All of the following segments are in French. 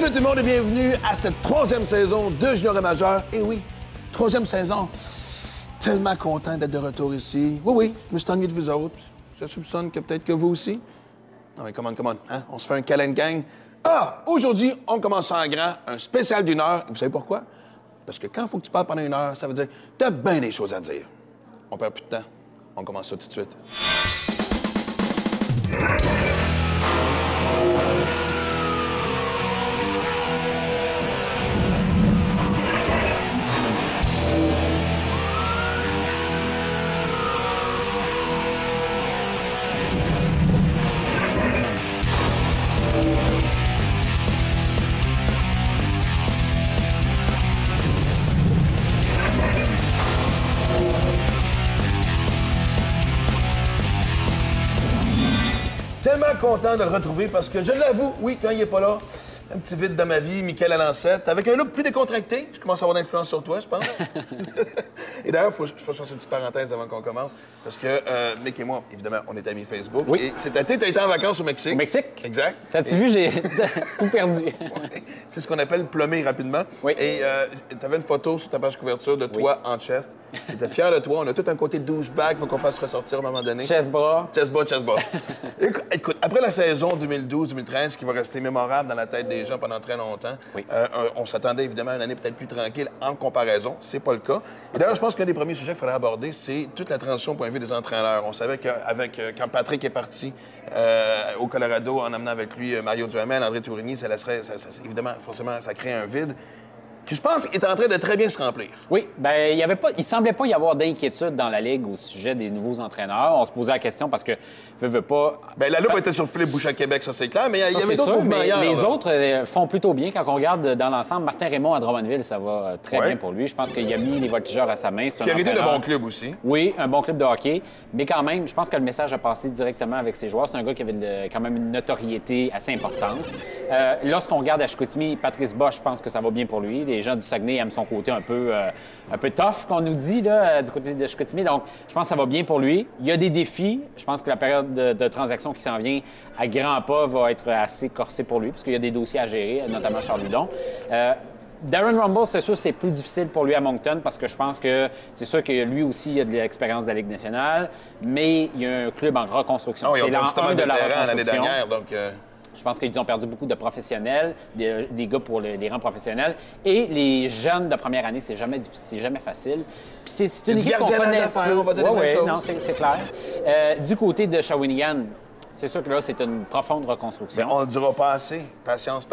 Salut tout le monde et bienvenue à cette troisième saison de Junior et Majeur. Et oui, troisième saison. Tellement content d'être de retour ici. Oui, je me suis ennuyé de vous autres. Je soupçonne que peut-être que vous aussi. Non mais come on, hein? On se fait un câlin gang. Ah, aujourd'hui, on commence en grand, un spécial d'1 heure. Vous savez pourquoi? Parce que quand il faut que tu parles pendant 1 heure, ça veut dire que tu as bien des choses à dire. On perd plus de temps. On commence ça tout de suite. Tellement content de le retrouver parce que, je l'avoue, oui, quand il est pas là, un petit vide dans ma vie, Michael à l'ancêtre, avec un look plus décontracté. Je commence à avoir d'influence sur toi, je pense. Et d'ailleurs, il faut que je fasse une petite parenthèse avant qu'on commence, parce que Mick et moi, évidemment, on est amis Facebook. Oui. Et cet été, tu as été en vacances au Mexique. Au Mexique? Exact. T'as-tu vu, j'ai tout perdu. Ouais. C'est ce qu'on appelle plummer rapidement. Oui. Et tu avais une photo sur ta page couverture de toi en chest. J'étais fier de toi. On a tout un côté douchebag, faut qu'on fasse ressortir à un moment donné. Chest-bras. Chest-bas. Écoute, après la saison 2012-2013, qui va rester mémorable dans la tête des gens pendant très longtemps, Oui. On s'attendait évidemment à une année peut-être plus tranquille en comparaison. C'est pas le cas. Et d'ailleurs, je pense qu'un des premiers sujets qu'il faudrait aborder, c'est toute la transition au point de vue des entraîneurs. On savait qu'avec quand Patrick est parti au Colorado en amenant avec lui Mario Duhamel, André Tourigny, ça laisserait, évidemment, forcément, ça crée un vide qui, je pense, est en train de très bien se remplir. Oui, bien, il semblait pas y avoir d'inquiétude dans la Ligue au sujet des nouveaux entraîneurs. On se posait la question parce que, veut pas... Bien, la loupe était sur Philippe Boucher-Québec, ça c'est clair, mais il y avait d'autres mouvements hier. Les autres font plutôt bien. Quand on regarde dans l'ensemble, Martin Raymond à Drummondville, ça va très bien pour lui. Je pense qu'il a mis les voltigeurs à sa main. Qui a hérité de bons clubs aussi. Oui, un bon club de hockey. Mais quand même, je pense que le message a passé directement avec ses joueurs. C'est un gars qui avait quand même une notoriété assez importante. Lorsqu'on regarde à Chicoutimi, Patrice Bosch, je pense que ça va bien pour lui. Les gens du Saguenay aiment son côté un peu tough, qu'on nous dit, là, du côté de Chicoutimi. Donc, je pense que ça va bien pour lui. Il y a des défis. Je pense que la période de transaction qui s'en vient à grands pas va être assez corsée pour lui, parce qu'il y a des dossiers à gérer, notamment Charles Hudon. Darren Rumble, c'est sûr, c'est plus difficile pour lui à Moncton parce que je pense que c'est sûr que lui aussi, il a de l'expérience de la Ligue nationale, mais il y a un club en reconstruction. C'est l'an 1 de la reconstruction. L'année dernière, donc... Je pense qu'ils ont perdu beaucoup de professionnels, des gars pour les rangs professionnels. Et les jeunes de première année, c'est jamais facile. Puis c'est une équipe qu'on connaît. On va dire des vraies choses. Non, c'est clair. Du côté de Shawinigan, c'est sûr que là, c'est une profonde reconstruction. Mais on ne dira pas assez. Patience.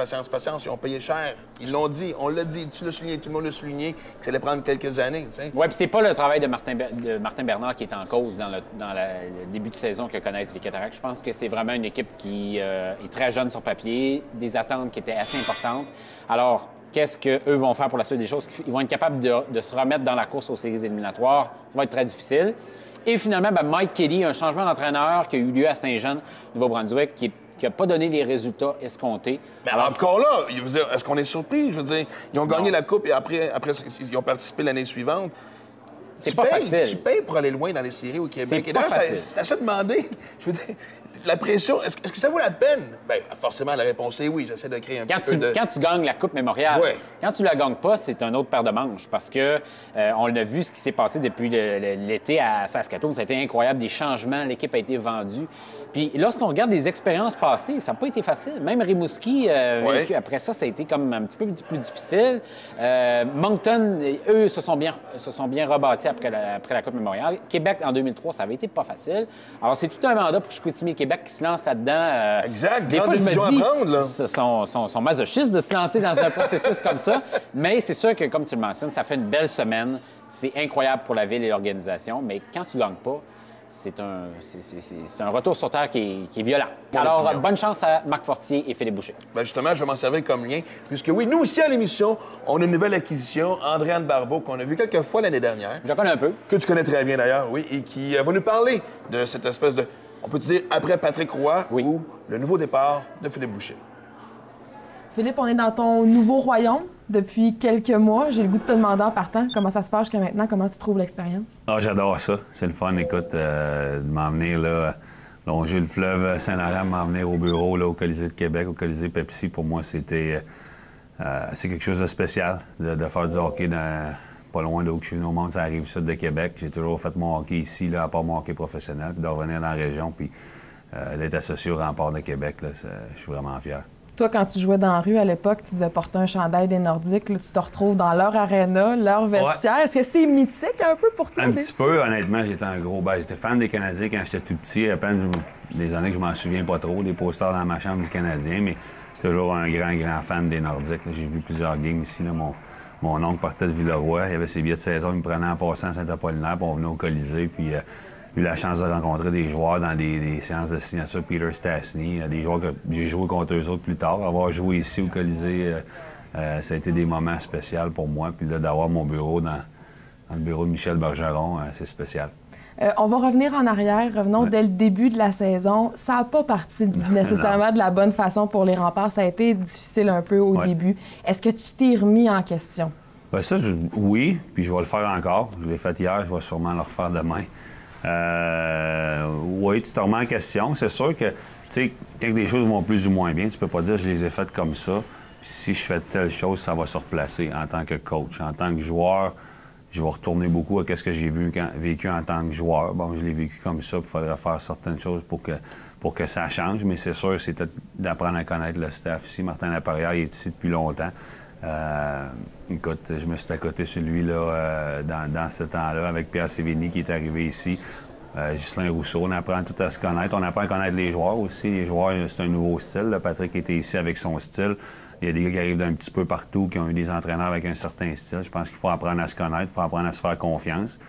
Ils ont payé cher. Ils l'ont dit, on l'a dit, tu l'as souligné, tout le monde l'a souligné, que ça allait prendre quelques années. Oui, puis c'est pas le travail de Martin Bernard qui est en cause dans le début de saison que connaissent les Cataractes. Je pense que c'est vraiment une équipe qui est très jeune sur papier, des attentes qui étaient assez importantes. Alors, qu'est-ce qu'eux vont faire pour la suite des choses? Ils vont être capables de se remettre dans la course aux séries éliminatoires. Ça va être très difficile. Et finalement, Mike Kelly, un changement d'entraîneur qui a eu lieu à Saint-Jean, Nouveau-Brunswick, qui n'a pas donné les résultats escomptés. Mais alors, encore là, je veux dire, est-ce qu'on est surpris? Je veux dire, ils ont gagné la Coupe et après, ils ont participé l'année suivante. C'est pas facile. Tu payes pour aller loin dans les séries au Québec. C'est pas facile. Ça se demander. Je veux dire, la pression, est-ce que ça vaut la peine? Bien, forcément, la réponse est oui. J'essaie de créer un petit peu de... Quand tu gagnes la Coupe Mémoriale, quand tu la gagnes pas, c'est un autre paire de manches parce que on l'a vu ce qui s'est passé depuis l'été à Saskatoon. Ça a été incroyable, des changements, l'équipe a été vendue. Puis lorsqu'on regarde des expériences passées, ça n'a pas été facile. Même Rimouski, après ça, ça a été comme un petit peu plus difficile. Moncton, eux, se sont bien rebâtis après la Coupe Mémoriale. Québec, en 2003, ça avait été pas facile. Alors, c'est tout un mandat pour Chicoutimi et Québec qui se lance là-dedans. Exact. Des fois, je me dis, à prendre, là. Sont masochistes de se lancer dans un processus comme ça. Mais c'est sûr que, comme tu le mentionnes, ça fait une belle semaine. C'est incroyable pour la ville et l'organisation. Mais quand tu gagnes pas, c'est un retour sur terre qui est violent. Alors, bonne chance à Marc Fortier et Philippe Boucher. Bien justement, je vais m'en servir comme lien, puisque oui, nous aussi à l'émission, on a une nouvelle acquisition, Andréane Barbeau, qu'on a vu quelques fois l'année dernière. Je la connais un peu. Que tu connais très bien d'ailleurs, oui, et qui va nous parler de cette espèce de, on peut dire, après Patrick Roy, ou le nouveau départ de Philippe Boucher. Philippe, on est dans ton nouveau royaume depuis quelques mois. J'ai le goût de te demander en partant comment ça se passe jusqu'à maintenant, comment tu trouves l'expérience? Ah, j'adore ça. C'est le fun, écoute, de m'emmener là, longer le fleuve Saint-Laurent, m'emmener au bureau, là, au Colisée de Québec, au Colisée Pepsi. Pour moi, c'était c'est quelque chose de spécial de faire du hockey pas loin d'où je suis venu au monde, ça arrive sud de Québec. J'ai toujours fait mon hockey ici, là, à part mon hockey professionnel, puis de revenir dans la région, puis d'être associé au Rempart de Québec, là, je suis vraiment fier. Toi, quand tu jouais dans la rue à l'époque, tu devais porter un chandail des Nordiques. Là, tu te retrouves dans leur aréna, leur vestiaire. Est-ce que c'est mythique un peu pour toi? Un petit peu, honnêtement. J'étais un gros... j'étais fan des Canadiens quand j'étais tout petit. À peine des années que je m'en souviens pas trop, des posters dans ma chambre du Canadien, mais toujours un grand fan des Nordiques. J'ai vu plusieurs games ici. Là, mon oncle partait de Villeroy. Il avait ses billets de saison. Il me prenait en passant à Saint-Apollinaire, puis on venait au Colisée. Puis j'ai eu la chance de rencontrer des joueurs dans des séances de signature. Peter Stastny, des joueurs que j'ai joué contre eux autres plus tard. Avoir joué ici au Colisée, ça a été des moments spéciaux pour moi. Puis là, d'avoir mon bureau dans le bureau de Michel Bergeron, c'est spécial. On va revenir en arrière. Revenons dès le début de la saison. Ça n'a pas parti nécessairement de la bonne façon pour les Remparts. Ça a été difficile un peu au début. Est-ce que tu t'es remis en question? Bien, ça, oui, puis je vais le faire encore. Je l'ai fait hier, je vais sûrement le refaire demain. Oui, tu te remets en question. C'est sûr que, tu sais, quand des choses vont plus ou moins bien, tu peux pas dire je les ai faites comme ça. Puis si je fais telle chose, ça va se replacer en tant que coach. En tant que joueur, je vais retourner beaucoup à ce que j'ai vécu en tant que joueur. Bon, je l'ai vécu comme ça, puis il faudrait faire certaines choses pour que ça change. Mais c'est sûr, c'est d'apprendre à connaître le staff ici. Martin Laperrière, il est ici depuis longtemps. Écoute, je me suis accoté sur lui là, dans ce temps-là avec Pierre Sévigny qui est arrivé ici. Ghislain Rousseau, on apprend tout à se connaître. On apprend à connaître les joueurs aussi. Les joueurs, c'est un nouveau style. Là. Patrick était ici avec son style. Il y a des gars qui arrivent d'un petit peu partout, qui ont eu des entraîneurs avec un certain style. Je pense qu'il faut apprendre à se connaître, il faut apprendre à se faire confiance.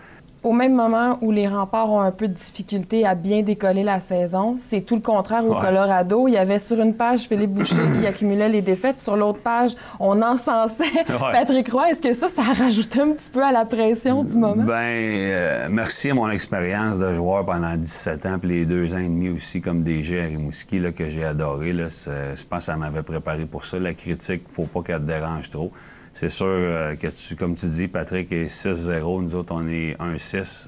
Au même moment où les Remparts ont un peu de difficulté à bien décoller la saison, c'est tout le contraire au Colorado. Il y avait sur une page Philippe Boucher qui accumulait les défaites. Sur l'autre page, on encensait Patrick Roy. Est-ce que ça a rajouté un petit peu à la pression du moment? Bien, merci à mon expérience de joueur pendant 17 ans, puis les 2 ans et demi aussi comme DG à Rimouski, là, que j'ai adoré. Là, je pense que ça m'avait préparé pour ça. La critique, il ne faut pas qu'elle te dérange trop. C'est sûr que, comme tu dis, Patrick est 6-0, nous autres, on est 1-6.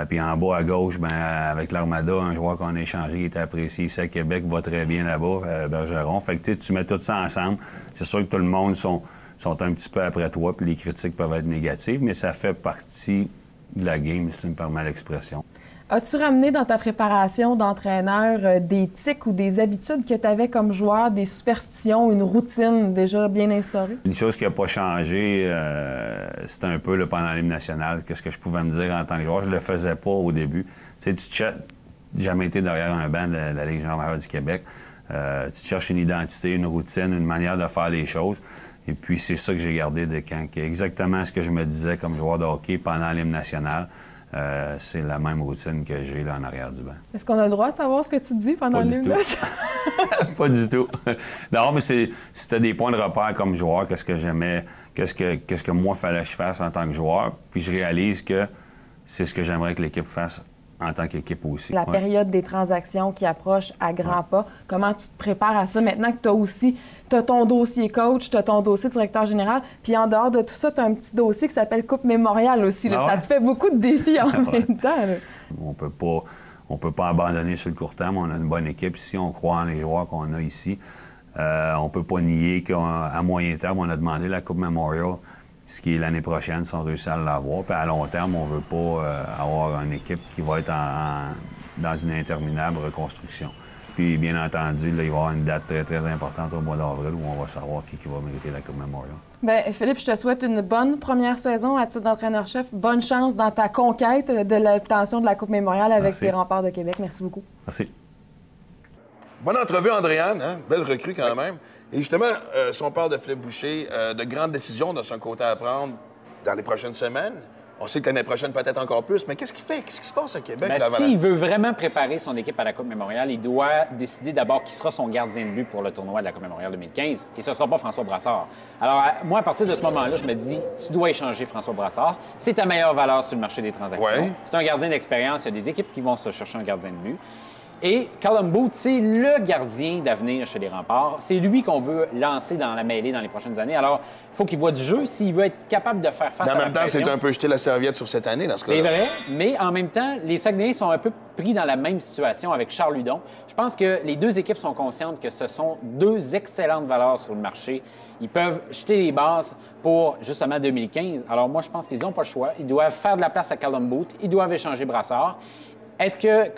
Puis en bas à gauche, ben, avec l'Armada, un joueur qu'on a échangé qui était apprécié ici à Québec, va très bien là-bas, Bergeron. Fait que tu mets tout ça ensemble. C'est sûr que tout le monde sont un petit peu après toi, puis les critiques peuvent être négatives, mais ça fait partie de la game, si tu me permets l'expression. As-tu ramené dans ta préparation d'entraîneur des tics ou des habitudes que tu avais comme joueur, des superstitions, une routine déjà bien instaurée? Une chose qui n'a pas changé, c'était un peu là, pendant l'hymne national, qu'est-ce que je pouvais me dire en tant que joueur. Je ne le faisais pas au début. Tu sais, j'ai jamais été derrière un banc de la Ligue junior du Québec. Tu cherches une identité, une routine, une manière de faire les choses. Et puis, c'est ça que j'ai gardé de quand. Exactement ce que je me disais comme joueur de hockey pendant l'hymne national. C'est la même routine que j'ai là en arrière du banc. Est-ce qu'on a le droit de savoir ce que tu dis pendant l'hymne national? Pas du tout. Non, mais c'était des points de repère comme joueur, qu'est-ce que j'aimais, qu'est-ce que moi fallait que je fasse en tant que joueur. Puis je réalise que c'est ce que j'aimerais que l'équipe fasse en tant qu'équipe aussi. La période des transactions qui approche à grands pas, comment tu te prépares à ça maintenant que tu as ton dossier coach, tu as ton dossier directeur général, puis en dehors de tout ça, tu as un petit dossier qui s'appelle Coupe Mémorial aussi. Là. Ça te fait beaucoup de défis en même temps. Là. On peut pas abandonner sur le court terme. On a une bonne équipe ici. On croit en les joueurs qu'on a ici. On peut pas nier qu'à moyen terme, on a demandé la Coupe Memorial, ce qui est l'année prochaine, si on réussit à l'avoir. Puis à long terme, on veut pas avoir une équipe qui va être dans une interminable reconstruction. Puis, bien entendu, là, il va y avoir une date très, très importante au mois d'avril où on va savoir qui va mériter la Coupe Memorial. Bien, Philippe, je te souhaite une bonne première saison à titre d'entraîneur-chef. Bonne chance dans ta conquête de l'obtention de la Coupe Memorial avec les Remparts de Québec. Merci beaucoup. Merci. Bonne entrevue, Andréane. Hein? Belle recrue quand même. Et justement, si on parle de Philippe Boucher, de grandes décisions de son côté à prendre dans les prochaines semaines. On sait que l'année prochaine, peut-être encore plus, mais qu'est-ce qu'il fait? Qu'est-ce qui se passe à Québec? S'il veut vraiment préparer son équipe à la Coupe Mémorial, il doit décider d'abord qui sera son gardien de but pour le tournoi de la Coupe Mémorial 2015, et ce ne sera pas François Brassard. Alors, moi, à partir de ce moment-là, je me dis, tu dois échanger François Brassard. C'est ta meilleure valeur sur le marché des transactions. Ouais. C'est un gardien d'expérience. Il y a des équipes qui vont se chercher un gardien de but. Et Callum Booth, c'est le gardien d'avenir chez les Remparts. C'est lui qu'on veut lancer dans la mêlée dans les prochaines années. Alors, il faut qu'il voit du jeu s'il veut être capable de faire face à la pression. En même temps, c'est un peu jeter la serviette sur cette année, dans ce cas-là. C'est vrai, mais en même temps, les Saguenayens sont un peu pris dans la même situation avec Charles Hudon. Je pense que les deux équipes sont conscientes que ce sont deux excellentes valeurs sur le marché. Ils peuvent jeter les bases pour, justement, 2015. Alors moi, je pense qu'ils n'ont pas le choix. Ils doivent faire de la place à Callum Booth. Ils doivent échanger Brassard. Est-ce que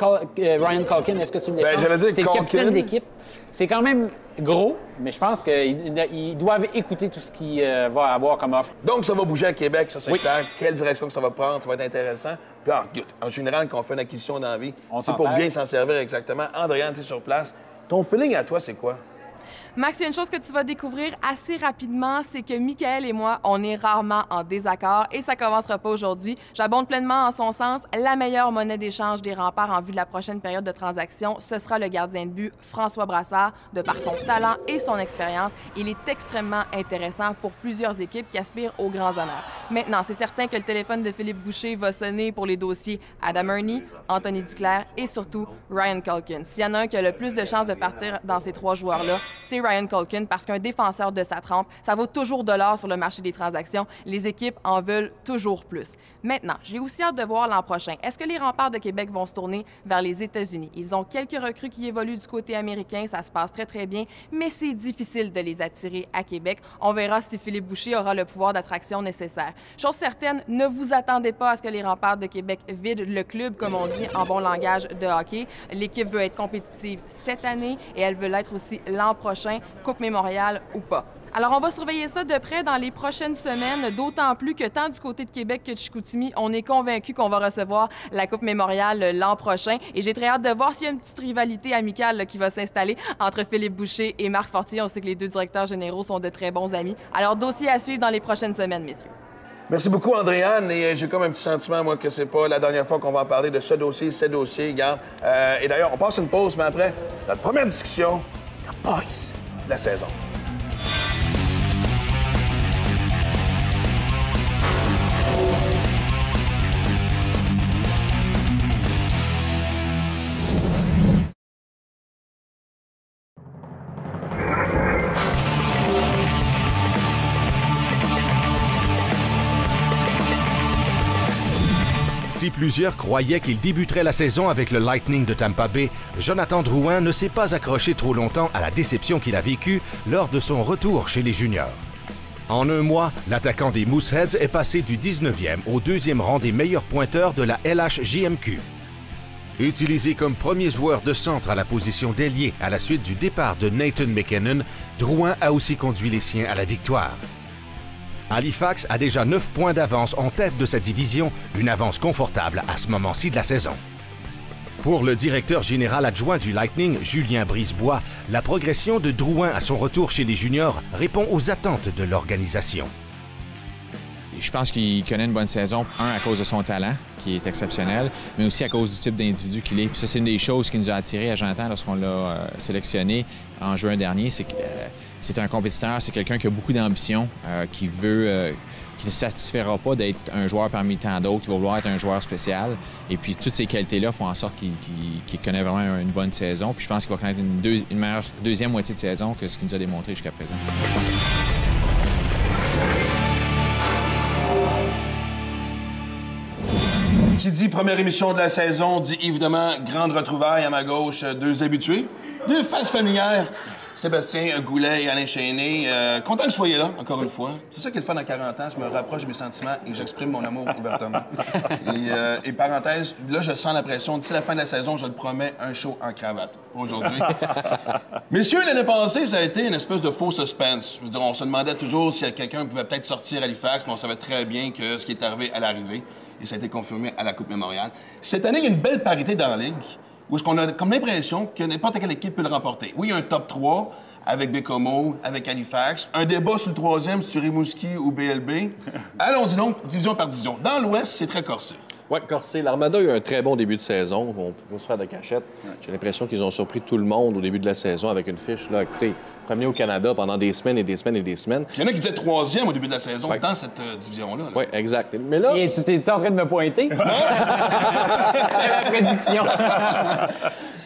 Ryan Culkin, est-ce que tu l'échanges? J'allais dire c'est le capitaine de l'équipe. C'est quand même gros, mais je pense qu'ils doivent écouter tout ce qu'il va avoir comme offre. Donc, ça va bouger à Québec, ça, c'est clair. Quelle direction que ça va prendre, ça va être intéressant. Puis, en général, quand on fait une acquisition dans la vie, c'est pour bien s'en servir exactement. Andréane, tu es sur place. Ton feeling à toi, c'est quoi? Max, il y a une chose que tu vas découvrir assez rapidement, c'est que Michael et moi, on est rarement en désaccord et ça commencera pas aujourd'hui. J'abonde pleinement en son sens. La meilleure monnaie d'échange des Remparts en vue de la prochaine période de transaction, ce sera le gardien de but François Brassard. De par son talent et son expérience, il est extrêmement intéressant pour plusieurs équipes qui aspirent aux grands honneurs. Maintenant, c'est certain que le téléphone de Philippe Boucher va sonner pour les dossiers Adam Ernie, Anthony Duclair et surtout Ryan Culkin. S'il y en a un qui a le plus de chances de partir dans ces trois joueurs-là, c'est Ryan Culkin, parce qu'un défenseur de sa trempe, ça vaut toujours de l'or sur le marché des transactions. Les équipes en veulent toujours plus. Maintenant, j'ai aussi hâte de voir l'an prochain. Est-ce que les Remparts de Québec vont se tourner vers les États-Unis? Ils ont quelques recrues qui évoluent du côté américain, ça se passe très, très bien, mais c'est difficile de les attirer à Québec. On verra si Philippe Boucher aura le pouvoir d'attraction nécessaire. Chose certaine, ne vous attendez pas à ce que les Remparts de Québec vident le club, comme on dit en bon langage de hockey. L'équipe veut être compétitive cette année et elle veut l'être aussi l'an prochain, Coupe Mémorial ou pas. Alors, on va surveiller ça de près dans les prochaines semaines, d'autant plus que tant du côté de Québec que de Chicoutimi, on est convaincus qu'on va recevoir la Coupe Mémorial l'an prochain. Et j'ai très hâte de voir s'il y a une petite rivalité amicale là, qui va s'installer entre Philippe Boucher et Marc Fortier. On sait que les deux directeurs généraux sont de très bons amis. Alors, dossier à suivre dans les prochaines semaines, messieurs. Merci beaucoup, Andréane. Et j'ai comme un petit sentiment, moi, que c'est pas la dernière fois qu'on va en parler de ce dossier, ces dossiers, regarde. Et d'ailleurs, on passe une pause, mais après, notre première discussion, la boys de la saison. Si plusieurs croyaient qu'il débuterait la saison avec le Lightning de Tampa Bay, Jonathan Drouin ne s'est pas accroché trop longtemps à la déception qu'il a vécue lors de son retour chez les juniors. En un mois, l'attaquant des Mooseheads est passé du 19e au 2e rang des meilleurs pointeurs de la LHJMQ. Utilisé comme premier joueur de centre à la position d'ailier à la suite du départ de Nathan McKinnon, Drouin a aussi conduit les siens à la victoire. Halifax a déjà 9 points d'avance en tête de sa division, une avance confortable à ce moment-ci de la saison. Pour le directeur général adjoint du Lightning, Julien Brisebois, la progression de Drouin à son retour chez les juniors répond aux attentes de l'organisation. Je pense qu'il connaît une bonne saison, à cause de son talent, qui est exceptionnel, mais aussi à cause du type d'individu qu'il est. Puis ça, c'est une des choses qui nous a attirés à Jonathan lorsqu'on l'a sélectionné en juin dernier, c'est que c'est un compétiteur, c'est quelqu'un qui a beaucoup d'ambition, qui ne satisfera pas d'être un joueur parmi tant d'autres, qui va vouloir être un joueur spécial. Et puis toutes ces qualités-là font en sorte qu'il connaît vraiment une bonne saison. Puis je pense qu'il va connaître une meilleure deuxième moitié de saison que ce qu'il nous a démontré jusqu'à présent. Qui dit première émission de la saison, dit évidemment grande retrouvaille à ma gauche, deux habitués, deux faces familières, Sébastien Goulet et Alain Chéné. Content que vous soyez là, encore une fois. C'est ça qui est le fun à 40 ans, je me rapproche de mes sentiments et j'exprime mon amour ouvertement. Et parenthèse, là, je sens la pression. D'ici la fin de la saison, je le promets, un show en cravate aujourd'hui. Messieurs, l'année passée, ça a été une espèce de faux suspense. Je veux dire, on se demandait toujours si quelqu'un pouvait peut-être sortir à Halifax, mais on savait très bien que ce qui est arrivé allait arriver. Et ça a été confirmé à la Coupe Mémorial. Cette année, il y a une belle parité dans la Ligue, où est-ce qu'on a comme l'impression que n'importe quelle équipe peut le remporter. Oui, il y a un top 3 avec Bécomo, avec Halifax. Un débat sur le troisième, sur Rimouski ou BLB. Allons-y donc, division par division. Dans l'Ouest, c'est très corsé. Oui, corsé. L'Armada a eu un très bon début de saison. On peut se faire de cachette. J'ai l'impression qu'ils ont surpris tout le monde au début de la saison avec une fiche. Là, écoutez, premier au Canada pendant des semaines et des semaines et des semaines. Il y en a qui disaient troisième au début de la saison dans cette division-là. Oui, exact. Mais là... Et tu t'es en train de me pointer? C'est la prédiction.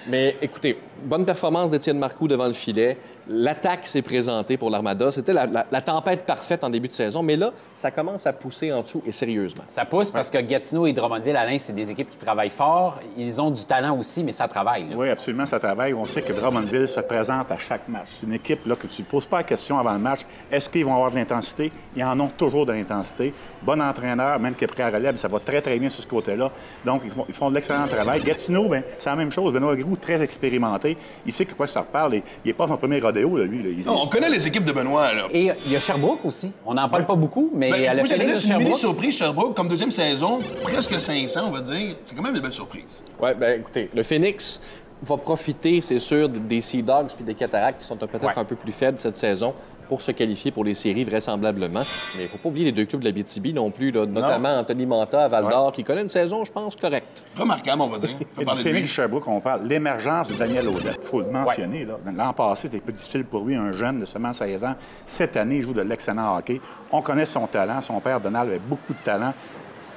Mais écoutez, bonne performance d'Étienne Marcoux devant le filet. L'attaque s'est présentée pour l'Armada. C'était la tempête parfaite en début de saison, mais là, ça commence à pousser en dessous et sérieusement. Ça pousse parce que Gatineau et Drummondville, Alain, c'est des équipes qui travaillent fort. Ils ont du talent aussi, mais ça travaille. Là. Oui, absolument, ça travaille. On sait que Drummondville se présente à chaque match. C'est une équipe là, que tu ne poses pas la question avant le match. Est-ce qu'ils vont avoir de l'intensité? Ils en ont toujours de l'intensité. Bon entraîneur, même qui est prêt à relève, ça va très, très bien sur ce côté-là. Donc, ils font de l'excellent travail. Gatineau, bien, c'est la même chose. Benoît Groux, très expérimenté. Il sait que quoi ça reparle. Il n'est pas son premier rodéo, là, lui. Là. Non, on connaît les équipes de Benoît, là. Et il y a Sherbrooke aussi. On n'en parle pas beaucoup, mais à la moi, j'allais dire, c'est une Sherbrooke... mini-surprise, Sherbrooke, comme deuxième saison, presque 500, on va dire. C'est quand même une belle surprise. Oui, bien, écoutez, le Phoenix va profiter, c'est sûr, des Sea Dogs puis des Cataractes qui sont peut-être un peu plus faibles cette saison pour se qualifier pour les séries, vraisemblablement. Mais il ne faut pas oublier les deux clubs de la BTB non plus, là, notamment Anthony Manta à Val-d'Or, qui connaît une saison, je pense, correcte. Remarquable, on va dire. Et du Phoenix Sherbrooke, on parle l'émergence de Daniel Audette. Il faut le mentionner. Là. L'an passé, c'était un peu difficile pour lui, un jeune de seulement 16 ans. Cette année, il joue de l'excellent hockey. On connaît son talent. Son père, Donald, avait beaucoup de talent.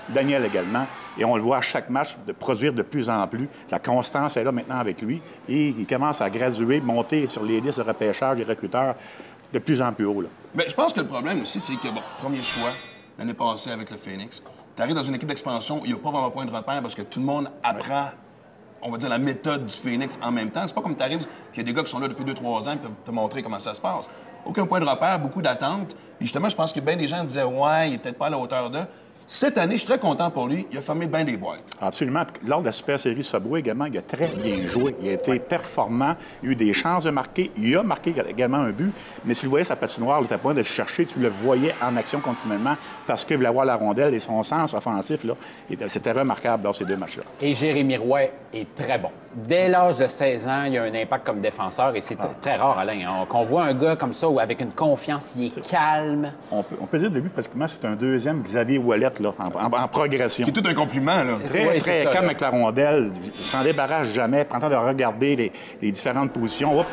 Daniel également. Et on le voit à chaque match de produire de plus en plus. La constance est là maintenant avec lui. Et il commence à graduer, monter sur les listes de repêchage des recruteurs de plus en plus haut. Là. Mais je pense que le problème aussi, c'est que, bon, premier choix, l'année passée avec le Phoenix, tu arrives dans une équipe d'expansion où il n'y a pas vraiment point de repère parce que tout le monde apprend, on va dire, la méthode du Phoenix en même temps. C'est pas comme tu arrives, qu'il y a des gars qui sont là depuis 2-3 ans et peuvent te montrer comment ça se passe. Aucun point de repère, beaucoup d'attentes. Et justement, je pense que bien des gens disaient, ouais, il est peut-être pas à la hauteur d'eux. Cette année, je suis très content pour lui. Il a fermé bien des boîtes. Absolument. Puis, lors de la Super Série Subway également, il a très bien joué. Il a été performant. Il a eu des chances de marquer. Il a marqué également un but. Mais tu le voyais, sa patinoire, le point de le chercher, tu le voyais en action continuellement parce qu'il voulait avoir la rondelle et son sens offensif, là, c'était remarquable dans ces deux matchs-là. Et Jérémy Roy est très bon. Dès l'âge de 16 ans, il a un impact comme défenseur et c'est très rare, Alain, hein, qu'on voit un gars comme ça où, avec une confiance, il est calme. On peut dire au début, pratiquement, c'est un deuxième Xavier Ouellet, là, en progression. C'est tout un compliment, là. Très calme avec la rondelle. Il s'en débarrasse jamais. Prend le temps de regarder les différentes positions. Hop,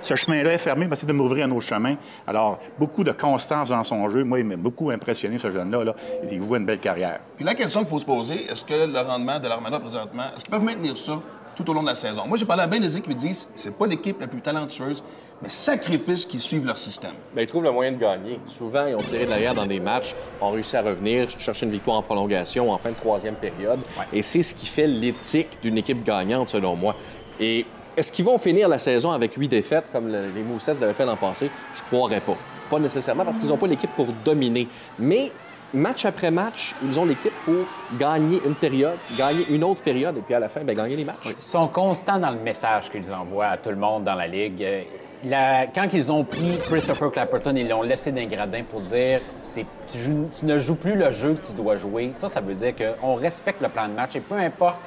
ce chemin-là est fermé, mais c'est de m'ouvrir un autre chemin. Alors, beaucoup de constance dans son jeu. Moi, il m'a beaucoup impressionné, ce jeune-là. Là. Il voit une belle carrière. Puis la question qu'il faut se poser, est-ce que le rendement de l'Armada présentement, est-ce qu'ils peuvent maintenir ça tout au long de la saison? Moi, j'ai parlé à bien des équipes qui me disent c'est pas l'équipe la plus talentueuse, mais sacrifice qui suivent leur système. Bien, ils trouvent le moyen de gagner. Souvent, ils ont tiré de l'arrière dans des matchs, ont réussi à revenir, chercher une victoire en prolongation en fin de troisième période. Et c'est ce qui fait l'éthique d'une équipe gagnante, selon moi. Et est-ce qu'ils vont finir la saison avec 8 défaites, comme les Moussets l'avaient fait l'an passé? Je ne croirais pas. Pas nécessairement parce qu'ils n'ont pas l'équipe pour dominer. Mais match après match, ils ont l'équipe pour gagner une période, gagner une autre période, et puis à la fin, bien, gagner les matchs. Ils sont constants dans le message qu'ils envoient à tout le monde dans la Ligue. Quand ils ont pris Christopher Clapperton, ils l'ont laissé d'un gradin pour dire tu ne joues plus le jeu que tu dois jouer. Ça veut dire qu'on respecte le plan de match et peu importe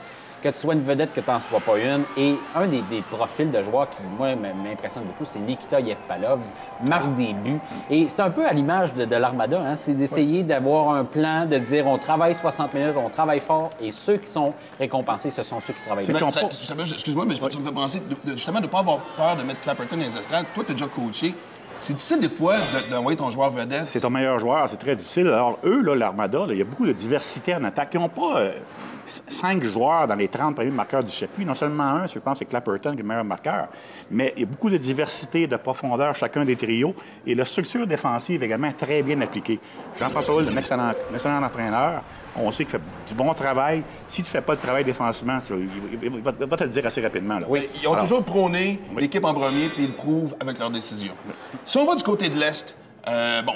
que tu sois une vedette, que tu n'en sois pas une. Et un des profils de joueurs qui, moi, m'impressionne beaucoup, c'est Nikita Yevpalovs, marque des buts. Et c'est un peu à l'image de l'Armada, hein? C'est d'essayer d'avoir un plan, de dire on travaille 60 minutes, on travaille fort, et ceux qui sont récompensés, ce sont ceux qui travaillent bien. Excuse-moi, mais ça me fait penser justement de ne pas avoir peur de mettre Clapperton dans les estrades. Toi, tu as déjà coaché. C'est difficile des fois d'envoyer ton joueur vedette. C'est ton meilleur joueur, c'est très difficile. Alors, eux, là, l'Armada, il y a beaucoup de diversité en attaque. Ils n'ont pas 5 joueurs dans les 30 premiers marqueurs du circuit. Non seulement un, je pense, c'est Clapperton qui est le meilleur marqueur, mais il y a beaucoup de diversité, de profondeur chacun des trios. Et la structure défensive également est très bien appliquée. Jean-François Houle, un excellent entraîneur. On sait qu'il fait du bon travail. Si tu ne fais pas le travail défensivement, il va te le dire assez rapidement. Là. Oui, ils ont toujours prôné l'équipe en premier, puis ils le prouvent avec leurs décisions. Si on va du côté de l'Est,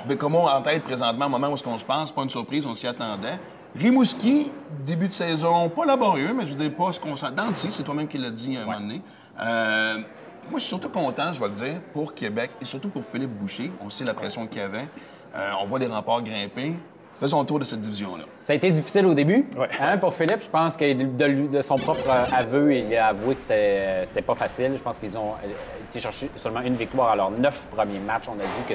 Bécomo en tête présentement, au moment où on se pense, pas une surprise, on s'y attendait. Rimouski, début de saison, pas laborieux, mais je veux dire, pas ce qu'on s'entend d'ici, c'est toi-même qui l'as dit un moment donné. Moi, je suis surtout content, je vais le dire, pour Québec et surtout pour Philippe Boucher. On sait la pression qu'il y avait. On voit les remparts grimper. Faisons le tour de cette division-là. Ça a été difficile au début, hein, pour Philippe. Je pense que de son propre aveu, il a avoué que c'était pas facile. Je pense qu'ils ont été chercher seulement une victoire à leurs 9 premiers matchs. On a vu que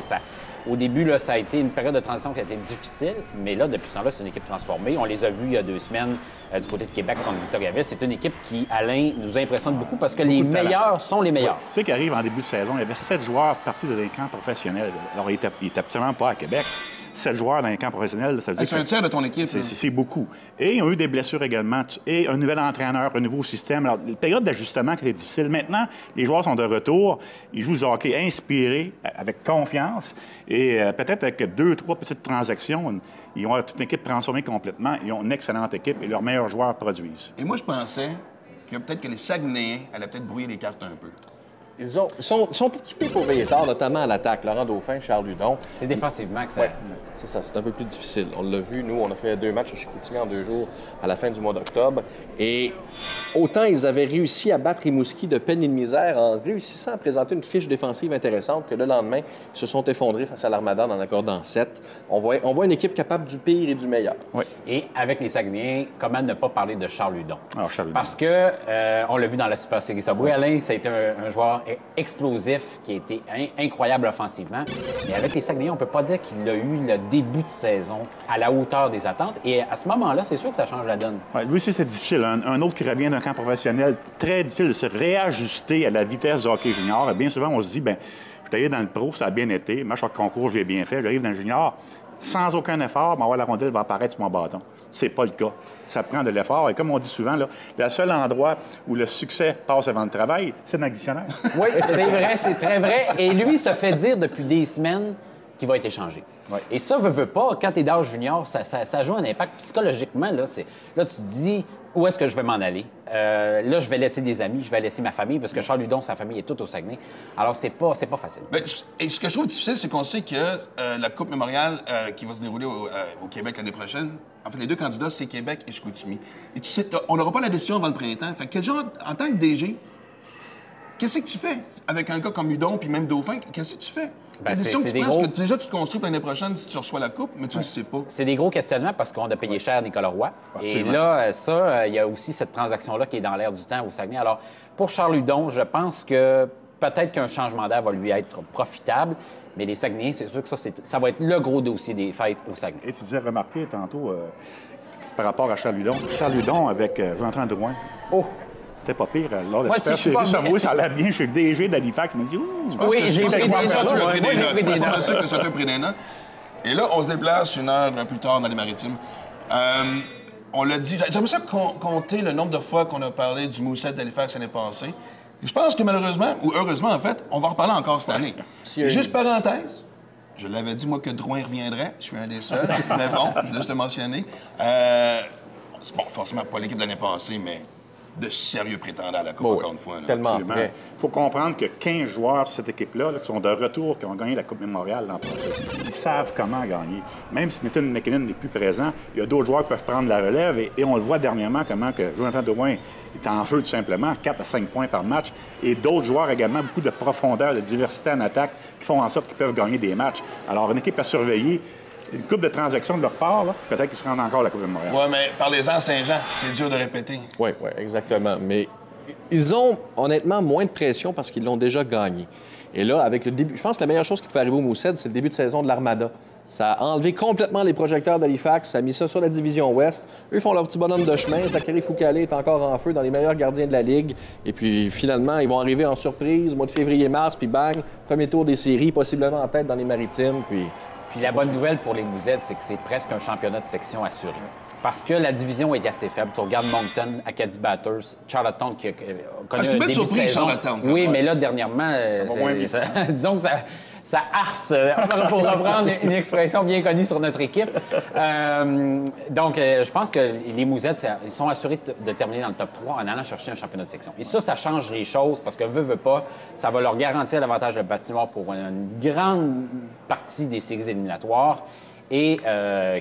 au début, là, ça a été une période de transition qui a été difficile. Mais là, depuis ce temps-là, c'est une équipe transformée. On les a vus il y a 2 semaines du côté de Québec contre Victoriaville. C'est une équipe qui, Alain, nous impressionne beaucoup parce que les meilleurs sont les meilleurs. Tu sais qu'arrive en début de saison, il y avait 7 joueurs partis de des camps professionnels. Alors, ils n'étaient absolument pas à Québec. 7 joueurs dans les camps professionnels, ça veut dire C'est un tiers de ton équipe. c'est beaucoup. Et ils ont eu des blessures également. Et un nouvel entraîneur, un nouveau système. Alors, la période d'ajustement qui est difficile. Maintenant, les joueurs sont de retour. Ils jouent du hockey inspiré, avec confiance. Et peut-être avec 2-3 petites transactions, ils ont toute une équipe transformée complètement. Ils ont une excellente équipe et leurs meilleurs joueurs produisent. Et moi, je pensais que peut-être que les Saguenayens allaient peut-être brouiller les cartes un peu. Ils sont équipés pour veiller tard, notamment à l'attaque. Laurent Dauphin, Charles Hudon. C'est défensivement que ça... Oui, c'est ça. C'est un peu plus difficile. On l'a vu, nous, on a fait 2 matchs à Chicoutimi en 2 jours à la fin du mois d'octobre. Et autant ils avaient réussi à battre Rimouski de peine et de misère en réussissant à présenter une fiche défensive intéressante que le lendemain, ils se sont effondrés face à l'Armada en accordant 7. On voit une équipe capable du pire et du meilleur. Oui. Et avec les Saguenayens, comment ne pas parler de Charles Hudon? Alors, Charles Hudon. Parce que, on l'a vu dans la Super Série Subway, Alain, ça a été un joueur explosif qui a été incroyable offensivement. Mais avec les Saguenayens, on ne peut pas dire qu'il a eu le début de saison à la hauteur des attentes. Et à ce moment-là, c'est sûr que ça change la donne. Ouais, lui aussi, c'est difficile. Un autre qui revient d'un camp professionnel, très difficile de se réajuster à la vitesse du hockey junior. Et bien souvent, on se dit, bien, je suis allé dans le pro, ça a bien été. Match de concours, j'ai bien fait. J'arrive dans le junior. Sans aucun effort, la rondelle va apparaître sur mon bâton. C'est pas le cas. Ça prend de l'effort. Et comme on dit souvent, là, le seul endroit où le succès passe avant le travail, c'est dans le dictionnaire. Oui, c'est vrai, c'est très vrai. Et lui se fait dire depuis des semaines qu'il va être échangé. Ouais. Et ça, veut pas, quand tu es d'âge junior, ça joue un impact psychologiquement. Là, tu te dis, où est-ce que je vais m'en aller? Là, je vais laisser des amis, je vais laisser ma famille, parce que Charles Hudon, sa famille est toute au Saguenay. Alors, c'est pas facile. Bien, et ce que je trouve difficile, c'est qu'on sait que la Coupe Mémoriale qui va se dérouler au Québec l'année prochaine, en fait, les 2 candidats, c'est Québec et Chicoutimi. Et tu sais, on n'aura pas la décision avant le printemps. Fait que quel genre, en tant que DG, qu'est-ce que tu fais avec un gars comme Hudon puis même Dauphin? Qu'est-ce que tu fais? Ben, la décision que c'est tu des prends, gros... que déjà tu te construis pour l'année prochaine si tu reçois la Coupe, mais tu ne le sais pas. C'est des gros questionnements parce qu'on a payé cher Nicolas Roy. Absolument. Et là, il y a aussi cette transaction-là qui est dans l'air du temps au Saguenay. Alors, pour Charles Hudon, je pense que peut-être qu'un changement d'air va lui être profitable, mais les Saguenayens, c'est sûr que ça va être le gros dossier des fêtes au Saguenay. Et tu disais remarquer tantôt, par rapport à Charles Hudon, avec Jonathan Drouin. Oh! C'était pas pire. Lors de Moi, Super si je suis Série pas Subway, ça allait bien. Je suis le DG d'Halifax. Il m'a dit, ouh, Oui, j'ai pris des notes. Moi, j'ai pris des Pas notes. sûr que ça t'a pris des notes. Et là, on se déplace 1 heure plus tard dans les Maritimes. On l'a dit, j'aimerais ça compter le nombre de fois qu'on a parlé du Mousset d'Halifax l'année passée. Et je pense que malheureusement, ou heureusement en fait, on va en reparler encore cette année. Et juste parenthèse, je l'avais dit moi que Drouin reviendrait, je suis un des seuls, mais bon, je laisse le mentionner. Bon, forcément pas l'équipe de l'année passée, mais de sérieux prétendants à la Coupe, encore une fois. Là. Tellement Absolument. prêt. Il faut comprendre que 15 joueurs de cette équipe-là, qui sont de retour, qui ont gagné la Coupe Mémoriale l'an passé, ils savent comment gagner. Même si Nathan McKinnon n'est plus présent, il y a d'autres joueurs qui peuvent prendre la relève. Et on le voit dernièrement comment que Jonathan Drouin est en feu tout simplement, 4 à 5 points par match. Et d'autres joueurs également, beaucoup de profondeur, de diversité en attaque, qui font en sorte qu'ils peuvent gagner des matchs. Alors, une équipe à surveiller. Une coupe de transactions de leur part, là, peut-être qu'ils se rendent encore à la Coupe Mémoriale. Ouais, mais parlez-en à Saint-Jean, c'est dur de répéter. Oui, exactement. Mais ils ont honnêtement moins de pression parce qu'ils l'ont déjà gagné. Et là, avec le début, je pense que la meilleure chose qui peut arriver au Mousset, c'est le début de saison de l'Armada. Ça a enlevé complètement les projecteurs d'Halifax, ça a mis ça sur la division Ouest. Eux font leur petit bonhomme de chemin. Zachary Foucalé est encore en feu dans les meilleurs gardiens de la Ligue. Et puis finalement, ils vont arriver en surprise, mois de février-mars, puis bang, premier tour des séries, possiblement en tête dans les Maritimes. Puis la bonne nouvelle pour les Mousettes, c'est que c'est presque un championnat de section assuré. Parce que la division est assez faible. Tu regardes Moncton, Acadie Batters, Charlottetown qui a connu c'est un une belle début de surprise, saison. Charlottetown, quand Oui, même. mais là, dernièrement, disons que ça harce, pour reprendre une expression bien connue sur notre équipe. Donc, je pense que les Mousettes, ils sont assurés de terminer dans le top 3 en allant chercher un championnat de section. Et ça change les choses parce que veut pas, ça va leur garantir l'avantage de patinoire pour une grande partie des séries éliminatoires. Et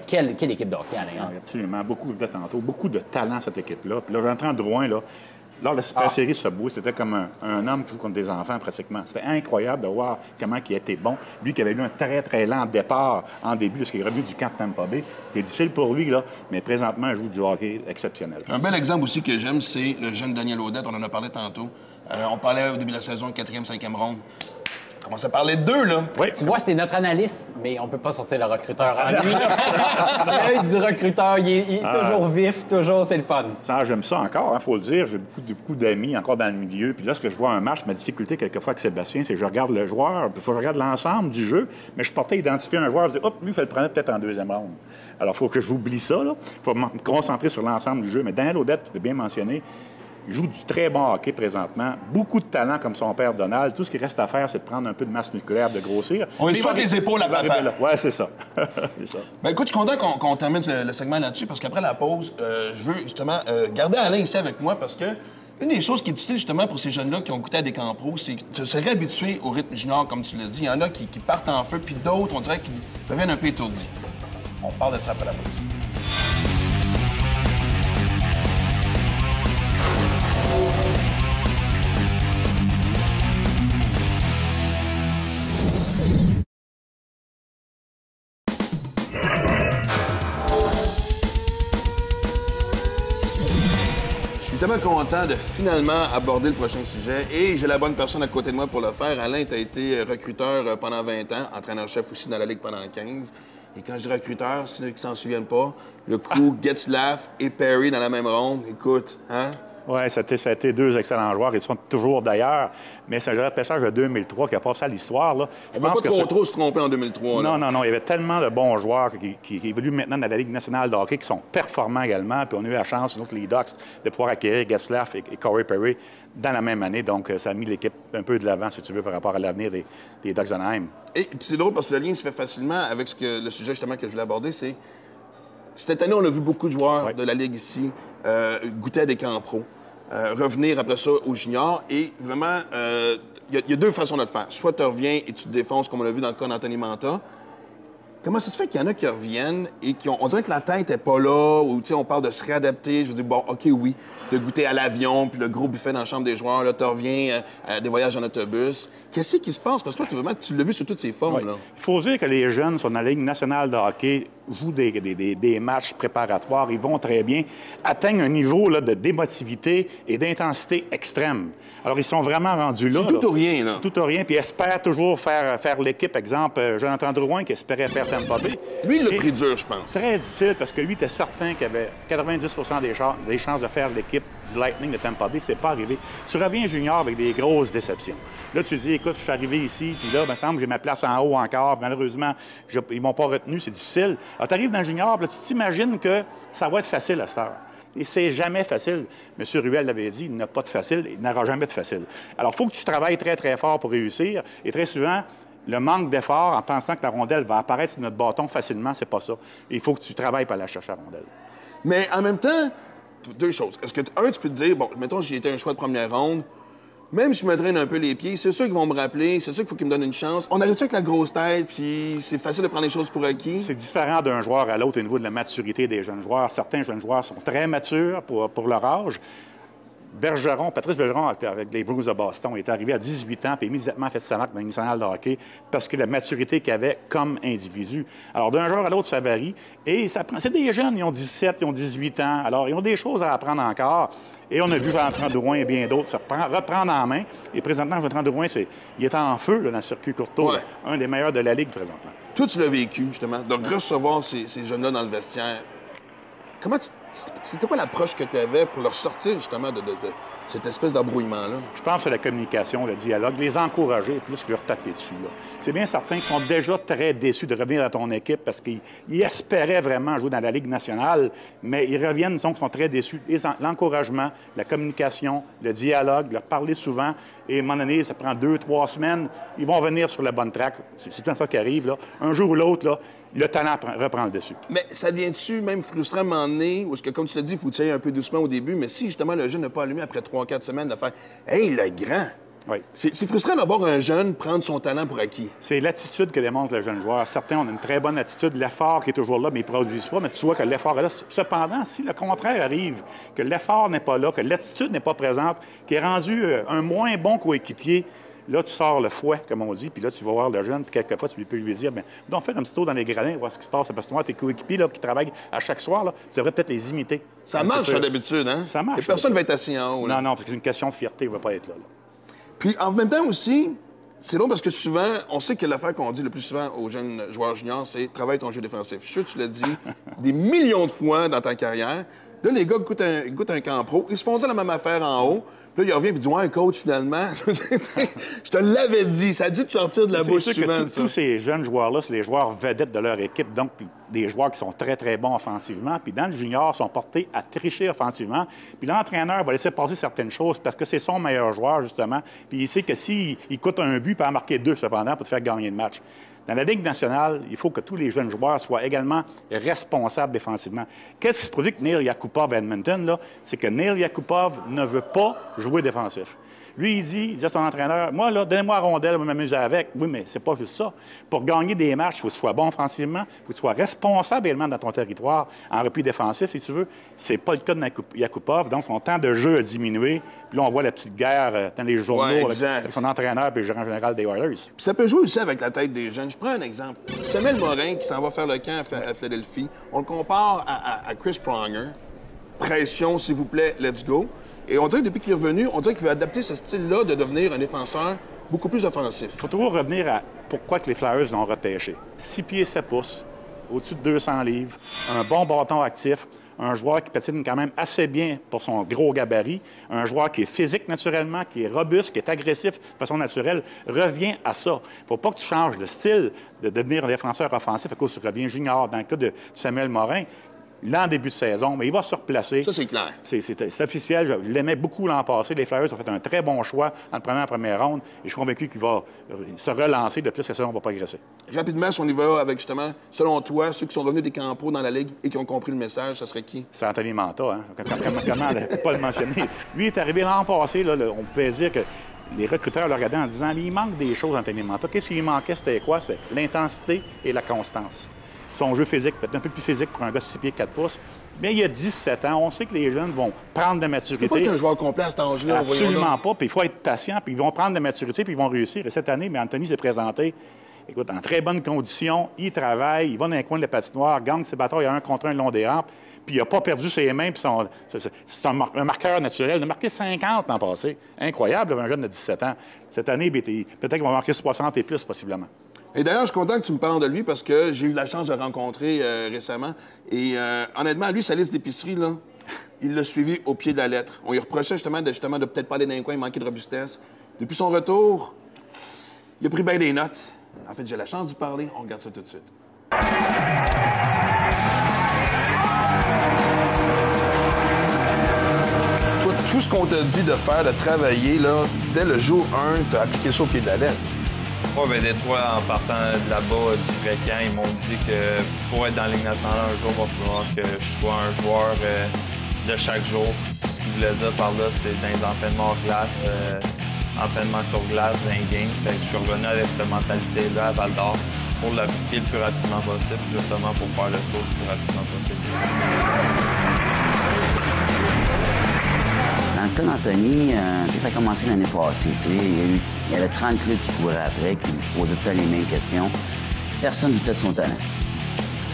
quelle équipe de hockey, Alain? Absolument. Beaucoup de tantôt, beaucoup de talent, cette équipe-là. Puis là, Jonathan Drouin, là, lors de la Super Série Subway, c'était comme un homme qui joue contre des enfants, pratiquement. C'était incroyable de voir comment il était bon. Lui qui avait eu un très, très lent départ en début, parce qu'il est revenu du camp de Tampa Bay. C'était difficile pour lui, là, mais présentement, il joue du hockey exceptionnel. Un bel exemple aussi que j'aime, c'est le jeune Daniel Audette. On en a parlé tantôt. On parlait au début de la saison, 4e, 5e ronde. commence à parler de deux, là. Oui. Tu vois, c'est notre analyste, mais on peut pas sortir le recruteur en lui. L'œil du recruteur, il est toujours vif, toujours, c'est le fun. Ça, j'aime ça encore, il faut le dire. J'ai beaucoup d'amis encore dans le milieu. Puis lorsque je vois un match, ma difficulté quelquefois avec Sébastien, c'est que je regarde le joueur, puis je regarde l'ensemble du jeu, mais je portais à identifier un joueur, je dis, hop, lui, il faut le prendre peut-être en deuxième ronde. Alors, il faut que j'oublie ça, là. Il faut me concentrer sur l'ensemble du jeu. Mais Daniel Audette, tu l'as bien mentionné, il joue du très bon hockey présentement. Beaucoup de talent comme son père Donald. Tout ce qui reste à faire, c'est de prendre un peu de masse musculaire, de grossir. On lui souhaite les épaules à papa. Oui, c'est ça. C'est ça. Ben écoute, je suis content qu'on termine le segment là-dessus parce qu'après la pause, je veux justement garder Alain ici avec moi parce que une des choses qui est difficile justement pour ces jeunes-là qui ont goûté à des camps pro, c'est de se réhabituer au rythme junior, comme tu l'as dit. Il y en a qui partent en feu, puis d'autres, on dirait qu'ils reviennent un peu étourdis. On parle de ça après la pause. Je suis tellement content de finalement aborder le prochain sujet et j'ai la bonne personne à côté de moi pour le faire. Alain, tu as été recruteur pendant 20 ans, entraîneur-chef aussi dans la Ligue pendant 15. Et quand je dis recruteur, ceux qui s'en souviennent pas, le coup Getzlaf et Perry dans la même ronde, écoute, hein? Oui, ça a été deux excellents joueurs. Ils sont toujours d'ailleurs. Mais c'est le repêchage de 2003 qui a passé à l'histoire. Là. On ne va pas trop se tromper en 2003. Non, non, non. Il y avait tellement de bons joueurs qui évoluent maintenant dans la Ligue nationale de hockey qui sont performants également. Puis on a eu la chance, nous, les Ducks, de pouvoir acquérir Getzlaf et Corey Perry dans la même année. Donc, ça a mis l'équipe un peu de l'avant, si tu veux, par rapport à l'avenir des Ducks d'Anaheim. Et puis c'est drôle parce que le lien se fait facilement avec le sujet justement que je voulais aborder, c'est cette année, on a vu beaucoup de joueurs de la Ligue ici goûter à des camps pro. Revenir après ça au junior. Et vraiment, il y a deux façons de le faire. Soit tu reviens et tu te défonces, comme on l'a vu dans le cas d'Anthony Manta. Comment ça se fait qu'il y en a qui reviennent et qui ont... On dirait que la tête n'est pas là, ou on parle de se réadapter. Je veux dire, bon, OK, oui, de goûter à l'avion, puis le gros buffet dans la chambre des joueurs, là, tu reviens à des voyages en autobus. Qu'est-ce qui se passe? Parce que toi, tu l'as vu sur toutes ces formes, là. Il faut dire que les jeunes sont dans la Ligue nationale de hockey, jouent des matchs préparatoires, ils vont très bien, atteignent un niveau là, de d'émotivité et d'intensité extrême. Alors, ils sont vraiment rendus là. C'est tout ou rien, là. Tout ou rien, puis espèrent toujours faire l'équipe. Exemple, Jonathan Drouin qui espérait faire Tampa Bay. Lui, il l'a pris dur, je pense. Très difficile, parce que lui était certain qu'il avait 90 des chances de faire l'équipe du Lightning de Tampa Bay. C'est pas arrivé. Tu reviens junior avec des grosses déceptions. Là, tu dis, écoute, je suis arrivé ici, puis là, il me semble que j'ai ma place en haut encore. Malheureusement, ils m'ont pas retenu, c'est difficile. Alors, tu arrives dans le junior, puis là, tu t'imagines que ça va être facile à cette heure. Et c'est jamais facile. M. Ruel l'avait dit, il n'a pas de facile, il n'aura jamais de facile. Alors, il faut que tu travailles très, très fort pour réussir. Et très souvent, le manque d'effort en pensant que la rondelle va apparaître sur notre bâton facilement, c'est pas ça. Il faut que tu travailles pour aller chercher la rondelle. Mais en même temps, deux choses. Est-ce que, tu peux te dire, bon, mettons, j'ai été un choix de première ronde, même si je me draine un peu les pieds, c'est sûr qu'ils vont me rappeler, c'est sûr qu'il faut qu'ils me donnent une chance. On arrive ça avec la grosse tête, puis c'est facile de prendre les choses pour acquis. C'est différent d'un joueur à l'autre au niveau de la maturité des jeunes joueurs. Certains jeunes joueurs sont très matures pour leur âge. Patrice Bergeron, avec les Bruins de Boston, est arrivé à 18 ans puis immédiatement fait sa marque dans le national de hockey parce que la maturité qu'il avait comme individu. Alors, d'un joueur à l'autre, ça varie. Et c'est des jeunes, ils ont 17, ils ont 18 ans. Alors, ils ont des choses à apprendre encore. Et on a vu Jonathan Drouin et bien d'autres se reprendre en main. Et présentement, Jonathan Drouin, il est en feu là, dans le circuit Courtois. Ouais. Un des meilleurs de la Ligue présentement. Toi, tu l'as vécu, justement, de recevoir ces jeunes-là dans le vestiaire. C'était quoi l'approche que tu avais pour leur sortir, justement, de cette espèce d'embrouillement-là? Je pense que c'est la communication, le dialogue, les encourager plus que leur taper dessus. C'est bien certain qu'ils sont déjà très déçus de revenir à ton équipe parce qu'ils espéraient vraiment jouer dans la Ligue nationale, mais ils reviennent, ils sont très déçus. L'encouragement, la communication, le dialogue, leur parler souvent, et à un moment donné, ça prend 2-3 semaines, ils vont venir sur la bonne track. C'est tout ça qui arrive, là. Un jour ou l'autre, là, le talent reprend le dessus. Mais ça devient-tu même frustrant à un moment donné, où, comme tu l'as dit, il faut tirer un peu doucement au début, mais si justement le jeune n'a pas allumé après 3-4 semaines, de faire « Hey, le grand! » Oui. C'est frustrant d'avoir un jeune prendre son talent pour acquis. C'est l'attitude que démontre le jeune joueur. Certains ont une très bonne attitude, l'effort qui est toujours là, mais ils ne produisent pas, mais tu vois que l'effort est là. Cependant, si le contraire arrive, que l'effort n'est pas là, que l'attitude n'est pas présente, qu'il est rendu un moins bon coéquipier, là, tu sors le fouet, comme on dit, puis là, tu vas voir le jeune, puis quelquefois, tu peux lui dire, bien, donc, fais un petit tour dans les gradins, voir ce qui se passe. Parce que moi, tes coéquipiers là, qui travaillent à chaque soir, là, tu devrais peut-être les imiter. Ça marche, ça, d'habitude, hein? Ça marche. Et personne ne va être assis en haut. Là. Non, parce que c'est une question de fierté, il ne va pas être là. Puis, en même temps aussi, C'est long parce que souvent, on sait que l'affaire qu'on dit le plus souvent aux jeunes joueurs juniors, c'est « travaille ton jeu défensif ». Je suis sûr que tu l'as dit des millions de fois dans ta carrière. Là, les gars goûtent un camp pro. Ils se font dire la même affaire en haut. Là, il revient et dit « Ouais, coach, finalement, je te l'avais dit. Ça a dû te sortir de la bouche souvent. » Tous ces jeunes joueurs-là, c'est les joueurs vedettes de leur équipe, donc des joueurs qui sont très, très bons offensivement. Puis dans le junior, ils sont portés à tricher offensivement. Puis l'entraîneur va laisser passer certaines choses parce que c'est son meilleur joueur, justement. Puis il sait que s'il coûte un but, il peut en marquer 2, cependant, pour te faire gagner le match. Dans la Ligue nationale, il faut que tous les jeunes joueurs soient également responsables défensivement. Qu'est-ce qui se produit avec Neil Yakupov à Edmonton, là? C'est que Neil Yakupov ne veut pas jouer défensif. Lui, il dit à son entraîneur, « Moi, là, donnez-moi la rondelle, je vais m'amuser avec. » Oui, mais c'est pas juste ça. Pour gagner des matchs, il faut que tu sois bon offensivement, il faut que tu sois responsable également dans ton territoire, en repli défensif, si tu veux. C'est pas le cas de Yakupov, donc son temps de jeu a diminué. Puis là, on voit la petite guerre dans les journaux avec son entraîneur et le gérant général des Oilers. Puis ça peut jouer aussi avec la tête des jeunes. Je prends un exemple. Samuel Morin, qui s'en va faire le camp à Philadelphie, on le compare à Chris Pronger. Pression, s'il vous plaît, let's go. Et on dirait que depuis qu'il est revenu, on dirait qu'il veut adapter ce style-là de devenir un défenseur beaucoup plus offensif. Il faut toujours revenir à pourquoi que les Flyers l'ont repêché. 6 pieds 7 pouces, au-dessus de 200 livres, un bon bâton actif, un joueur qui patine quand même assez bien pour son gros gabarit, un joueur qui est physique naturellement, qui est robuste, qui est agressif de façon naturelle. Reviens à ça. Il ne faut pas que tu changes de style de devenir un défenseur offensif à cause que tu reviens junior. Dans le cas de Samuel Morin, l'an début de saison, mais il va se replacer. Ça, c'est clair. C'est officiel. Je l'aimais beaucoup l'an passé. Les Flyers ont fait un très bon choix en le prenant en première ronde. Et je suis convaincu qu'il va se relancer de plus que la saison va progresser. Rapidement, si on y va avec, justement, selon toi, ceux qui sont revenus des camps pro dans la Ligue et qui ont compris le message, ça serait qui? C'est Anthony Manta, hein? Comment ne pas le mentionner? Lui est arrivé l'an passé, là, on pouvait dire que les recruteurs le regardaient en disant il manque des choses, Anthony Manta. Qu'est-ce qu'il manquait? C'était quoi? C'est l'intensité et la constance. Son jeu physique peut être un peu plus physique pour un gars de 6 pieds 4 pouces. Mais il y a 17 ans, on sait que les jeunes vont prendre de maturité. C'est pas qu'un joueur complet à cet âge-là. Absolument pas. Puis il faut être patient, puis ils vont prendre de maturité, puis ils vont réussir. Et cette année, mais Anthony s'est présenté, écoute, en très bonnes conditions. Il travaille, il va dans les coins de la patinoire, gagne ses batailles à 1 contre 1 le long des rampes. Puis il n'a pas perdu ses mains, puis c'est un marqueur naturel. Il a marqué 50 l'an passé. Incroyable, un jeune de 17 ans. Cette année, peut-être qu'il va marquer 60 et plus, possiblement. Et d'ailleurs, je suis content que tu me parles de lui parce que j'ai eu la chance de le rencontrer récemment. Et honnêtement, lui, sa liste d'épicerie, là, il l'a suivi au pied de la lettre. On lui reprochait justement de peut-être pas aller dans les coins, il manquait de robustesse. Depuis son retour, il a pris bien des notes. En fait, j'ai la chance d'y parler. On regarde ça tout de suite. Toi, tout ce qu'on t'a dit de faire, de travailler, là, dès le jour 1, t'as appliqué ça au pied de la lettre. Oui, bien, Détroit, en partant de là-bas du vrai camp, ils m'ont dit que pour être dans la Ligue nationale un jour, il va falloir que je sois un joueur de chaque jour. Ce qu'ils voulaient dire par là, c'est dans les entraînements hors glace, entraînement sur glace, dans les games. Fait que je suis revenu avec cette mentalité-là à Val-d'Or pour l'appliquer le plus rapidement possible, justement pour faire le saut le plus rapidement possible. Dans le cas d'Anthony, ça a commencé l'année passée. Il y avait 30 clubs qui couraient après, qui posaient tout le temps les mêmes questions. Personne ne doutait de son talent.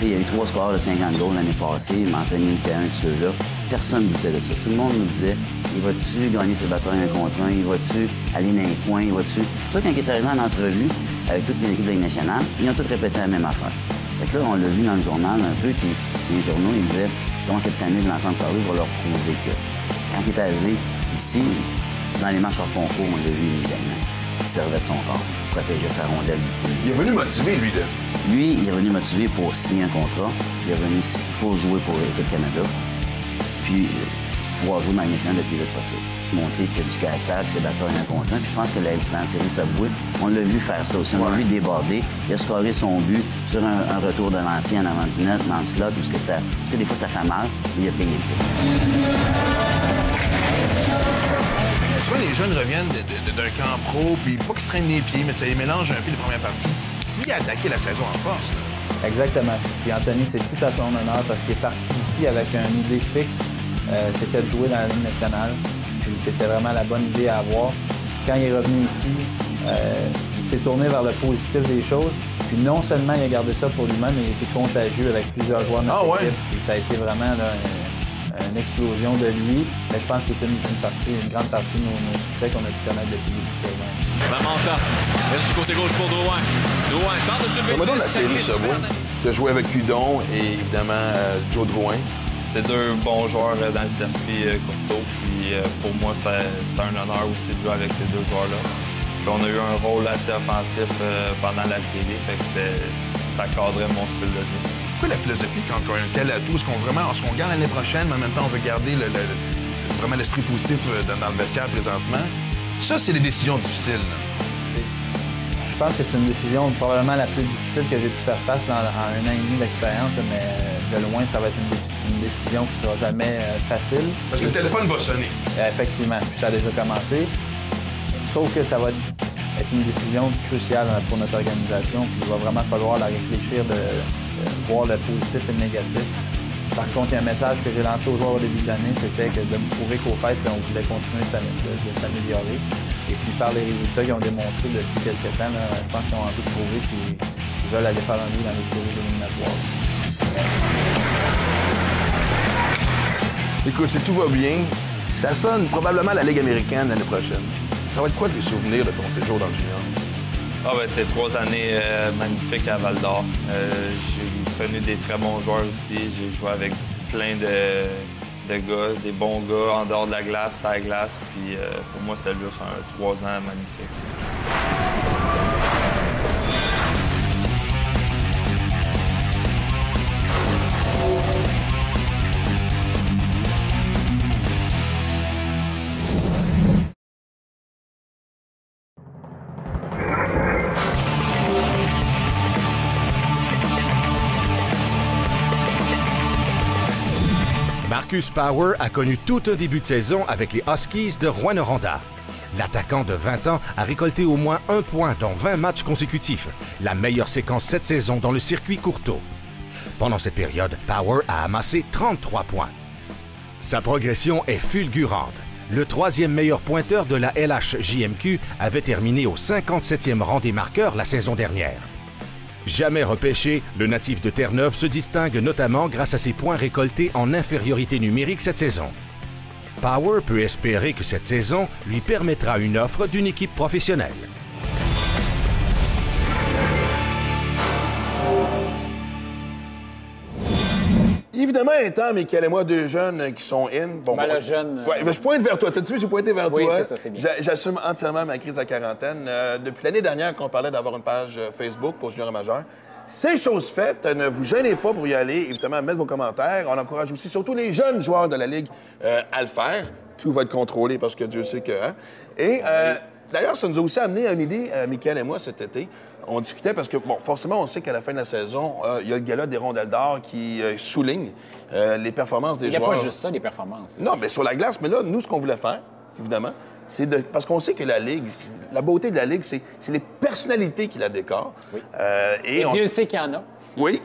Il y a eu 3 scores de 50 goals l'année passée, mais Anthony était un de ceux-là. Personne ne doutait de ça. Tout le monde nous disait il va-tu gagner ses batailles 1 contre 1, il va-tu aller dans les coins, il va-tu. Toi, quand il est arrivé en entrevue avec toutes les équipes de la Ligue nationale, ils ont tous répété la même affaire. Fait que là, on l'a vu dans le journal un peu, puis les journaux, ils disaient je commence cette année de l'entendre parler, je vais leur prouver que. Quand il est arrivé ici, dans les matchs hors concours, on l'a vu immédiatement. Il servait de son corps, protégeait sa rondelle. Il est venu motiver, lui, là. Lui, il est venu motiver pour signer un contrat. Il est venu ici pour jouer pour l'équipe Canada. Puis, pouvoir jouer dans le national le plus vite possible. Montrer qu'il a du caractère, puis c'est bataille 1 contre 1. Puis je pense que la série Subway, on l'a vu faire ça aussi. On l'a vu déborder. Il a scoré son but sur un retour de l'ancien en avant du net, dans le slot, parce que des fois, ça fait mal, mais il a payé le prix. Souvent, les jeunes reviennent d'un camp pro, puis pas qu'ils se traînent les pieds, mais ça les mélange un peu les premières parties. Lui, il a attaqué la saison en force. Là. Exactement. Puis Anthony, c'est tout à son honneur parce qu'il est parti ici avec une idée fixe. C'était de jouer dans la Ligue nationale. Puis c'était vraiment la bonne idée à avoir. Quand il est revenu ici, il s'est tourné vers le positif des choses. Puis non seulement il a gardé ça pour lui-même, mais il a été contagieux avec plusieurs joueurs de notre équipe. Puis ça a été vraiment là, une explosion de lui. Mais je pense qu'il est une grande partie de nos succès qu'on a pu connaître depuis le début de saison. Lamanta reste du côté gauche pour Drouin. Drouin tente de subir. Moi, la série Savoie, tu as joué avec Hudon et évidemment Joe Drouin. C'est deux bons joueurs dans le circuit Courteau. Puis pour moi, c'est un honneur aussi de jouer avec ces deux joueurs-là. Puis on a eu un rôle assez offensif pendant la série, fait que ça cadrait mon style de jeu. Pourquoi la philosophie quand on a un tel atout? Est-ce qu'on garde l'année prochaine, mais en même temps, on veut garder vraiment l'esprit positif dans le vestiaire présentement? Ça, c'est des décisions difficiles. Je pense que c'est une décision probablement la plus difficile que j'ai pu faire face en 1 an et demi d'expérience, mais de loin, ça va être une décision qui sera jamais facile. Parce que le téléphone va sonner. Effectivement, puis ça a déjà commencé. Sauf que ça va être une décision cruciale pour notre organisation, puis il va vraiment falloir la réfléchir, de voir le positif et le négatif. Par contre, il y a un message que j'ai lancé aux joueurs au début de l'année, c'était de me prouver qu'au fait, on voulait continuer de s'améliorer. Et puis par les résultats qu'ils ont démontrés depuis quelques temps, là, je pense qu'ils ont envie de prouver qu'ils veulent aller faire un but dans les séries éliminatoires. Écoute, si tout va bien, ça sonne probablement la Ligue américaine l'année prochaine. Ça va être quoi tes souvenirs de ton séjour dans le junior? C'est 3 années magnifiques à Val-d'Or. J'ai connu des très bons joueurs aussi. J'ai joué avec plein de gars, des bons gars en dehors de la glace, à la glace. Puis pour moi, c'était juste 3 ans magnifiques. Marcus Power a connu tout un début de saison avec les Huskies de Rouyn-Noranda. L'attaquant de 20 ans a récolté au moins 1 point dans 20 matchs consécutifs, la meilleure séquence cette saison dans le circuit Courteau. Pendant cette période, Power a amassé 33 points. Sa progression est fulgurante. Le 3e meilleur pointeur de la LHJMQ avait terminé au 57e rang des marqueurs la saison dernière. Jamais repêché, le natif de Terre-Neuve se distingue notamment grâce à ses points récoltés en infériorité numérique cette saison. Power peut espérer que cette saison lui permettra une offre d'une équipe professionnelle. Évidemment, étant Michael et moi, 2 jeunes qui sont in. Bon, le jeune. Ouais, je pointe vers toi. T'as-tu vu, j'ai pointé vers oui, toi. Oui, c'est ça, c'est bien. J'assume entièrement ma crise à quarantaine. Depuis l'année dernière qu'on parlait d'avoir une page Facebook pour junior et majeur. C'est chose faite. Ne vous gênez pas pour y aller. Évidemment, mettre vos commentaires. On encourage aussi surtout les jeunes joueurs de la Ligue à le faire. Tout va être contrôlé parce que Dieu sait que... Hein? Et d'ailleurs, ça nous a aussi amené à une idée, Michael et moi, cet été. On discutait parce que, bon, forcément, on sait qu'à la fin de la saison, il y a le gala des rondelles d'or qui souligne les performances des joueurs. Il n'y a pas juste ça, les performances. Non, mais sur la glace. Mais là, nous, ce qu'on voulait faire, évidemment, c'est de... Parce qu'on sait que la Ligue, la beauté de la Ligue, c'est les personnalités qui la décorent. Oui. Et Dieu sait qu'il y en a. Oui.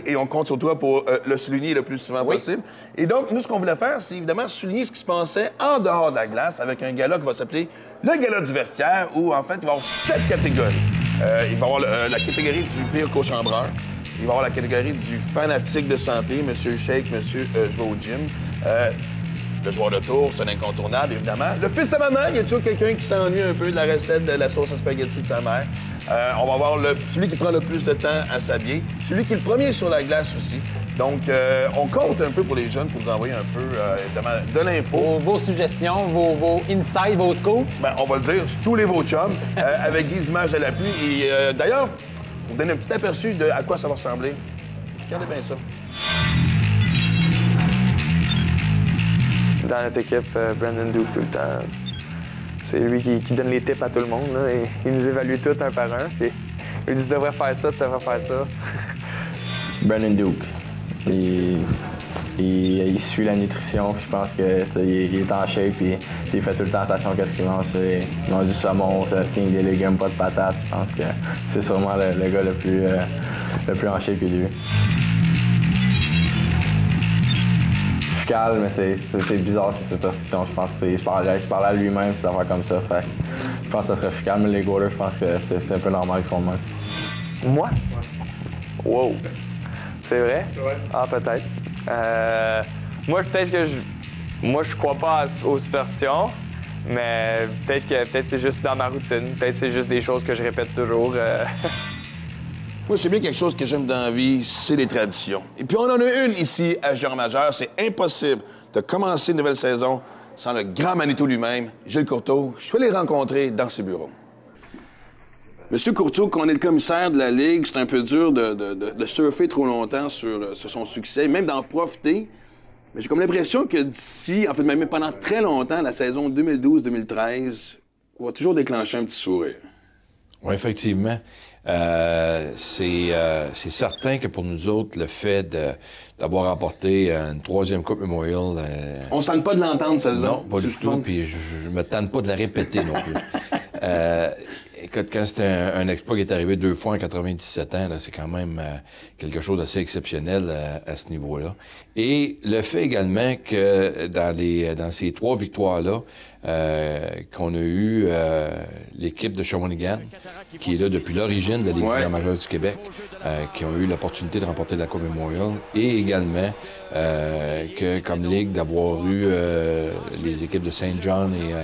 Et on compte sur toi pour le souligner le plus souvent possible. Et donc, nous, ce qu'on voulait faire, c'est évidemment souligner ce qui se passait en dehors de la glace avec un gala qui va s'appeler le gala du vestiaire, où, en fait, il va y avoir 7 catégories. Il va y avoir la catégorie du pire cochambreur. Il va y avoir la catégorie du fanatique de santé, Monsieur Shake, Monsieur je vais au gym. Le joueur de tour, c'est un incontournable, évidemment. Le fils à maman, il y a toujours quelqu'un qui s'ennuie un peu de la recette de la sauce à spaghetti de sa mère. On va avoir celui qui prend le plus de temps à s'habiller, celui qui est le premier sur la glace aussi. Donc, on compte un peu pour les jeunes pour nous envoyer un peu, évidemment, de l'info. Vos suggestions, vos insights, vos scoops. Bien, on va le dire, tous les veaux chums, avec des images à l'appui. Et d'ailleurs, pour vous donner un petit aperçu de à quoi ça va ressembler, regardez bien ça. Dans notre équipe, Brandon Duke, tout le temps, c'est lui qui donne les tips à tout le monde. Là, et il nous évalue tous un par un. Puis il dit, tu devrais faire ça, tu devrais faire ça. Brandon Duke, il suit la nutrition, puis je pense qu'il est en shape, puis il fait tout le temps attention à ce qu'il mange. Il mange du saumon, des légumes, pas de patates. Je pense que c'est sûrement le gars le plus en shape que j'ai vu. Calme, mais c'est bizarre, ces superstitions. Je pense qu'il se parlait à lui-même, ces affaires comme ça. Fait je pense que ça serait calme, mais les goalers, je pense que c'est un peu normal qu'ils sont de même. Moi? Wow! C'est vrai? Ouais. Ah, peut-être. Moi, peut-être que Moi, je crois pas aux superstitions, mais peut-être c'est juste dans ma routine. Peut-être c'est juste des choses que je répète toujours. Moi, c'est bien quelque chose que j'aime dans la vie, c'est les traditions. Et puis, on en a une ici à Junior Majeur. C'est impossible de commencer une nouvelle saison sans le grand Manitou lui-même, Gilles Courteau. Je suis allé le rencontrer dans ses bureaux. Monsieur Courteau, quand on est le commissaire de la Ligue, c'est un peu dur de surfer trop longtemps sur son succès, même d'en profiter. Mais j'ai comme l'impression que d'ici, en fait, même pendant très longtemps, la saison 2012-2013, on va toujours déclencher un petit sourire. Oui, effectivement. C'est certain que pour nous autres, le fait d'avoir remporté une 3e Coupe Memorial... On se tente pas de l'entendre, celle-là. Non, pas du tout, puis je me tente pas de la répéter non plus. Écoute, quand c'est un exploit qui est arrivé 2 fois en 97 ans, c'est quand même quelque chose d'assez exceptionnel à ce niveau-là. Et le fait également que dans ces 3 victoires-là, qu'on a eu l'équipe de Shawinigan, qui est là depuis l'origine de la Ligue majeure du Québec, qui ont eu l'opportunité de remporter la Coupe Memorial, et également que comme Ligue d'avoir eu les équipes de Saint John et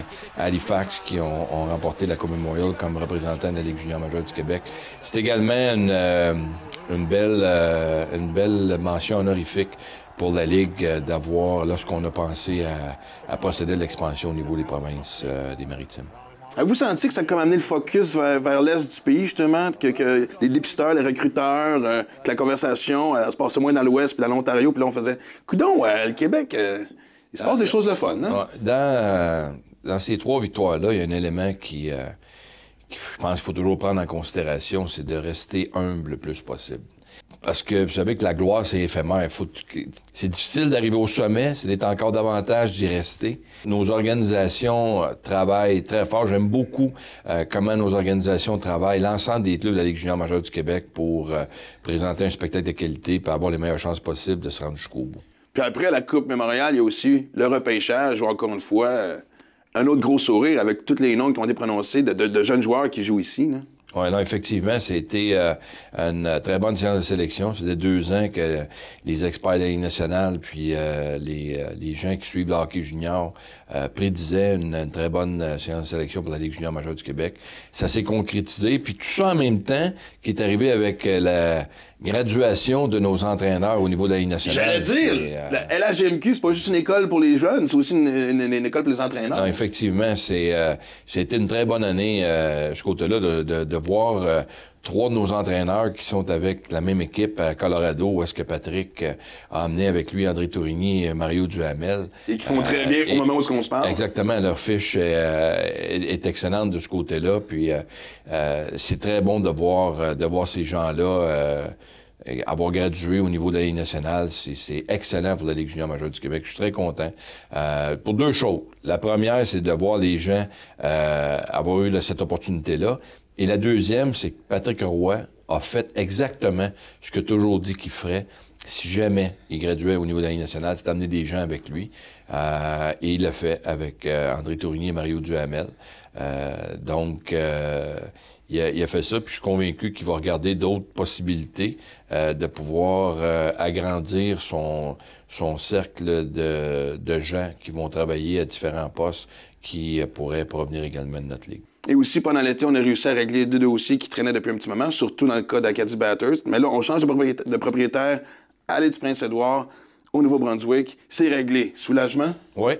Halifax qui ont remporté la Coupe Memorial comme représentants de la Ligue junior majeure du Québec. C'est également une belle mention honorifique pour la Ligue d'avoir, lorsqu'on a pensé à procéder à l'expansion au niveau des provinces des Maritimes. Avez-vous senti que ça a comme amené le focus vers l'est du pays, justement, que les dépisteurs, les recruteurs, que la conversation se passait moins dans l'ouest puis dans l'Ontario, puis là, on faisait « Coudon, le Québec, il se passe des choses de fun, hein? » Dans ces 3 victoires-là, il y a un élément qui je pense qu'il faut toujours prendre en considération, c'est de rester humble le plus possible. Parce que vous savez que la gloire, c'est éphémère. C'est difficile d'arriver au sommet, c'est encore davantage d'y rester. Nos organisations travaillent très fort. J'aime beaucoup comment nos organisations travaillent, l'ensemble des clubs de la Ligue junior majeure du Québec pour présenter un spectacle de qualité et avoir les meilleures chances possibles de se rendre jusqu'au bout. Puis après la Coupe Memorial, il y a aussi le repêchage, ou encore une fois, un autre gros sourire avec tous les noms qui ont été prononcés de jeunes joueurs qui jouent ici, là. Oui, non, effectivement, c'était une très bonne séance de sélection. Ça faisait 2 ans que les experts de la Ligue nationale puis les gens qui suivent le hockey junior prédisaient une très bonne séance de sélection pour la Ligue junior majeure du Québec. Ça s'est concrétisé, puis tout ça en même temps qui est arrivé avec la graduation de nos entraîneurs au niveau de la Ligue nationale. J'allais dire, la LHMQ, c'est pas juste une école pour les jeunes, c'est aussi une école pour les entraîneurs. Non, effectivement, c'était une très bonne année, ce côté-là, de voir 3 de nos entraîneurs qui sont avec la même équipe à Colorado, où est-ce que Patrick a emmené avec lui André Tourigny et Mario Duhamel. Et qui font très bien au moment où on se parle. Exactement. Leur fiche est excellente de ce côté-là. Puis c'est très bon de voir ces gens-là avoir gradué au niveau de la Ligue nationale. C'est excellent pour la Ligue junior majeure du Québec. Je suis très content. Pour 2 choses. La première, c'est de voir les gens avoir eu cette opportunité-là. Et la deuxième, c'est que Patrick Roy a fait exactement ce qu'il a toujours dit qu'il ferait si jamais il graduait au niveau de la Ligue nationale, c'est d'amener des gens avec lui. Et il l'a fait avec André Tourigny et Mario Duhamel. Donc, il a fait ça, puis je suis convaincu qu'il va regarder d'autres possibilités de pouvoir agrandir son cercle de gens qui vont travailler à différents postes qui pourraient provenir également de notre Ligue. Et aussi, pendant l'été, on a réussi à régler 2 dossiers qui traînaient depuis un petit moment, surtout dans le cas d'Acadie Bathurst. Mais là, on change de propriétaire à l'île du Prince-Édouard, au Nouveau-Brunswick. C'est réglé. Soulagement? Oui.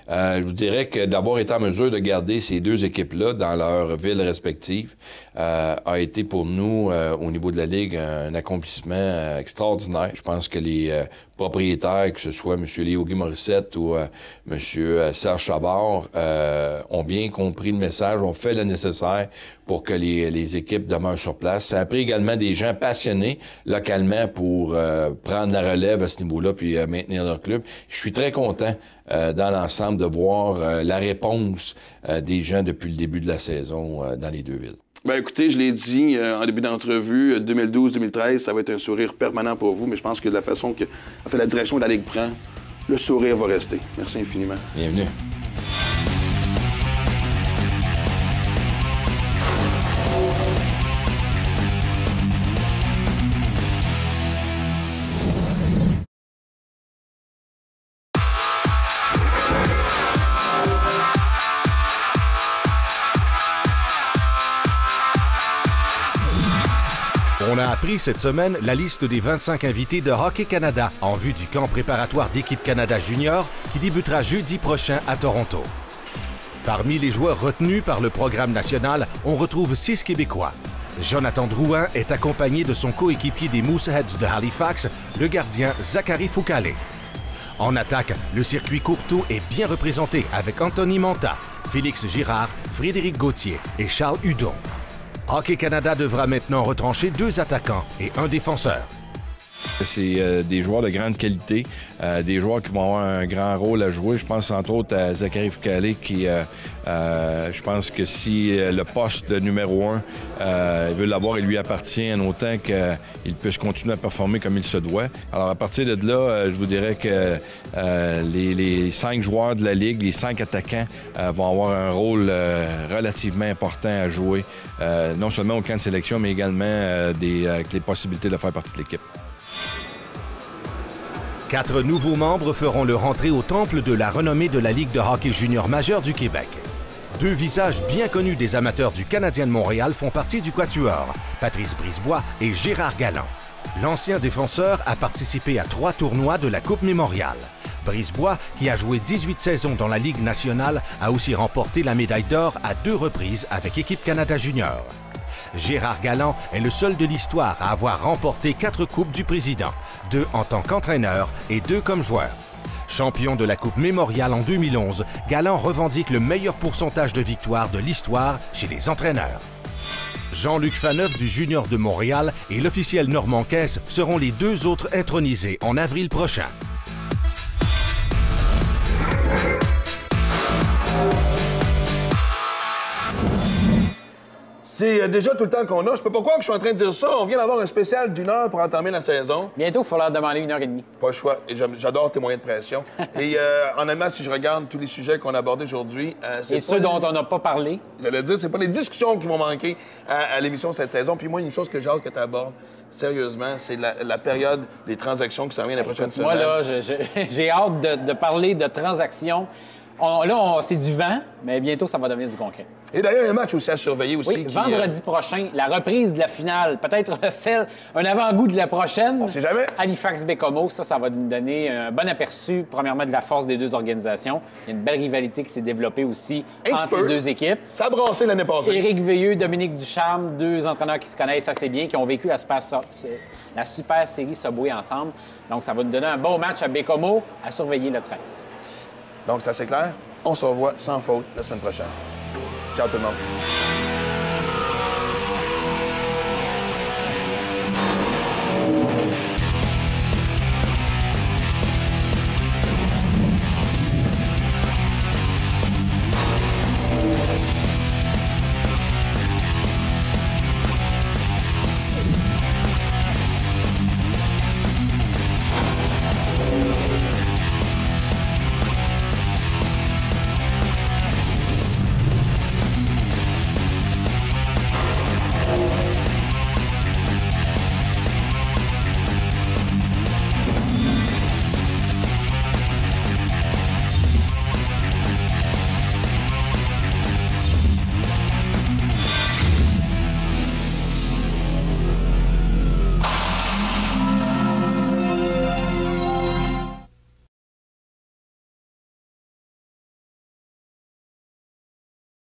Je vous dirais que d'avoir été en mesure de garder ces 2 équipes-là dans leurs villes respectives a été pour nous, au niveau de la Ligue, un accomplissement extraordinaire. Je pense que les propriétaires, que ce soit M. Léo-Guy Morissette ou M. Serge Chavard, ont bien compris le message, ont fait le nécessaire pour que les équipes demeurent sur place. Ça a pris également des gens passionnés localement pour prendre la relève à ce niveau-là puis maintenir leur club. Je suis très content dans l'ensemble de voir la réponse des gens depuis le début de la saison dans les 2 villes. Bien, écoutez, je l'ai dit en début d'entrevue, 2012-2013, ça va être un sourire permanent pour vous, mais je pense que de la façon que la direction de la Ligue prend, le sourire va rester. Merci infiniment. Bienvenue. On a appris cette semaine la liste des 25 invités de Hockey Canada en vue du camp préparatoire d'Équipe Canada Junior qui débutera jeudi prochain à Toronto. Parmi les joueurs retenus par le programme national, on retrouve 6 Québécois. Jonathan Drouin est accompagné de son coéquipier des Mooseheads de Halifax, le gardien Zachary Foucalé. En attaque, le circuit Courtois est bien représenté avec Anthony Manta, Félix Girard, Frédéric Gauthier et Charles Hudon. Hockey Canada devra maintenant retrancher 2 attaquants et un défenseur. C'est des joueurs de grande qualité, des joueurs qui vont avoir un grand rôle à jouer. Je pense entre autres à Zachary Foucalé qui, je pense que si le poste de numéro 1, il veut l'avoir, il lui appartient en autant qu'il puisse continuer à performer comme il se doit. Alors à partir de là, je vous dirais que les 5 joueurs de la Ligue, les 5 attaquants vont avoir un rôle relativement important à jouer, non seulement au camp de sélection, mais également avec les possibilités de faire partie de l'équipe. 4 nouveaux membres feront leur entrée au temple de la renommée de la Ligue de hockey junior majeur du Québec. 2 visages bien connus des amateurs du Canadien de Montréal font partie du quatuor, Patrice Brisebois et Gérard Galland. L'ancien défenseur a participé à 3 tournois de la Coupe Mémorial. Brisebois, qui a joué 18 saisons dans la Ligue nationale, a aussi remporté la médaille d'or à 2 reprises avec Équipe Canada Junior. Gérard Galland est le seul de l'histoire à avoir remporté 4 Coupes du Président, 2 en tant qu'entraîneur et 2 comme joueur. Champion de la Coupe Mémorial en 2011, Galland revendique le meilleur pourcentage de victoires de l'histoire chez les entraîneurs. Jean-Luc Faneuf du Junior de Montréal et l'officiel Normand Caisse seront les 2 autres intronisés en avril prochain. C'est déjà tout le temps qu'on a. Je peux pas croire que je suis en train de dire ça. On vient d'avoir un spécial d'1 heure pour entamer la saison. Bientôt, il faut leur demander 1h30. Pas le choix. Et j'adore tes moyens de pression. Et honnêtement, si je regarde tous les sujets qu'on a abordés aujourd'hui... Et ceux dont on n'a pas parlé. J'allais dire, c'est pas les discussions qui vont manquer à l'émission cette saison. Puis moi, une chose que j'ai hâte que tu abordes, sérieusement, c'est la période des transactions qui s'en vient la prochaine semaine. Moi, là, j'ai hâte de parler de transactions. C'est du vent, mais bientôt, ça va devenir du concret. Et d'ailleurs, il y a un match aussi à surveiller aussi. Oui, vendredi prochain, la reprise de la finale, peut-être un avant-goût de la prochaine. On sait jamais. Halifax-Bécomo, ça va nous donner un bon aperçu, premièrement, de la force des 2 organisations. Il y a une belle rivalité qui s'est développée aussi entre les 2 équipes. Ça a brassé l'année passée. Éric Veilleux, Dominique Ducharme, 2 entraîneurs qui se connaissent assez bien, qui ont vécu la super série Subway ensemble. Donc, ça va nous donner un bon match à Bécomo, à surveiller le 13. Donc, c'est assez clair. On se revoit sans faute la semaine prochaine. Ciao tout le monde.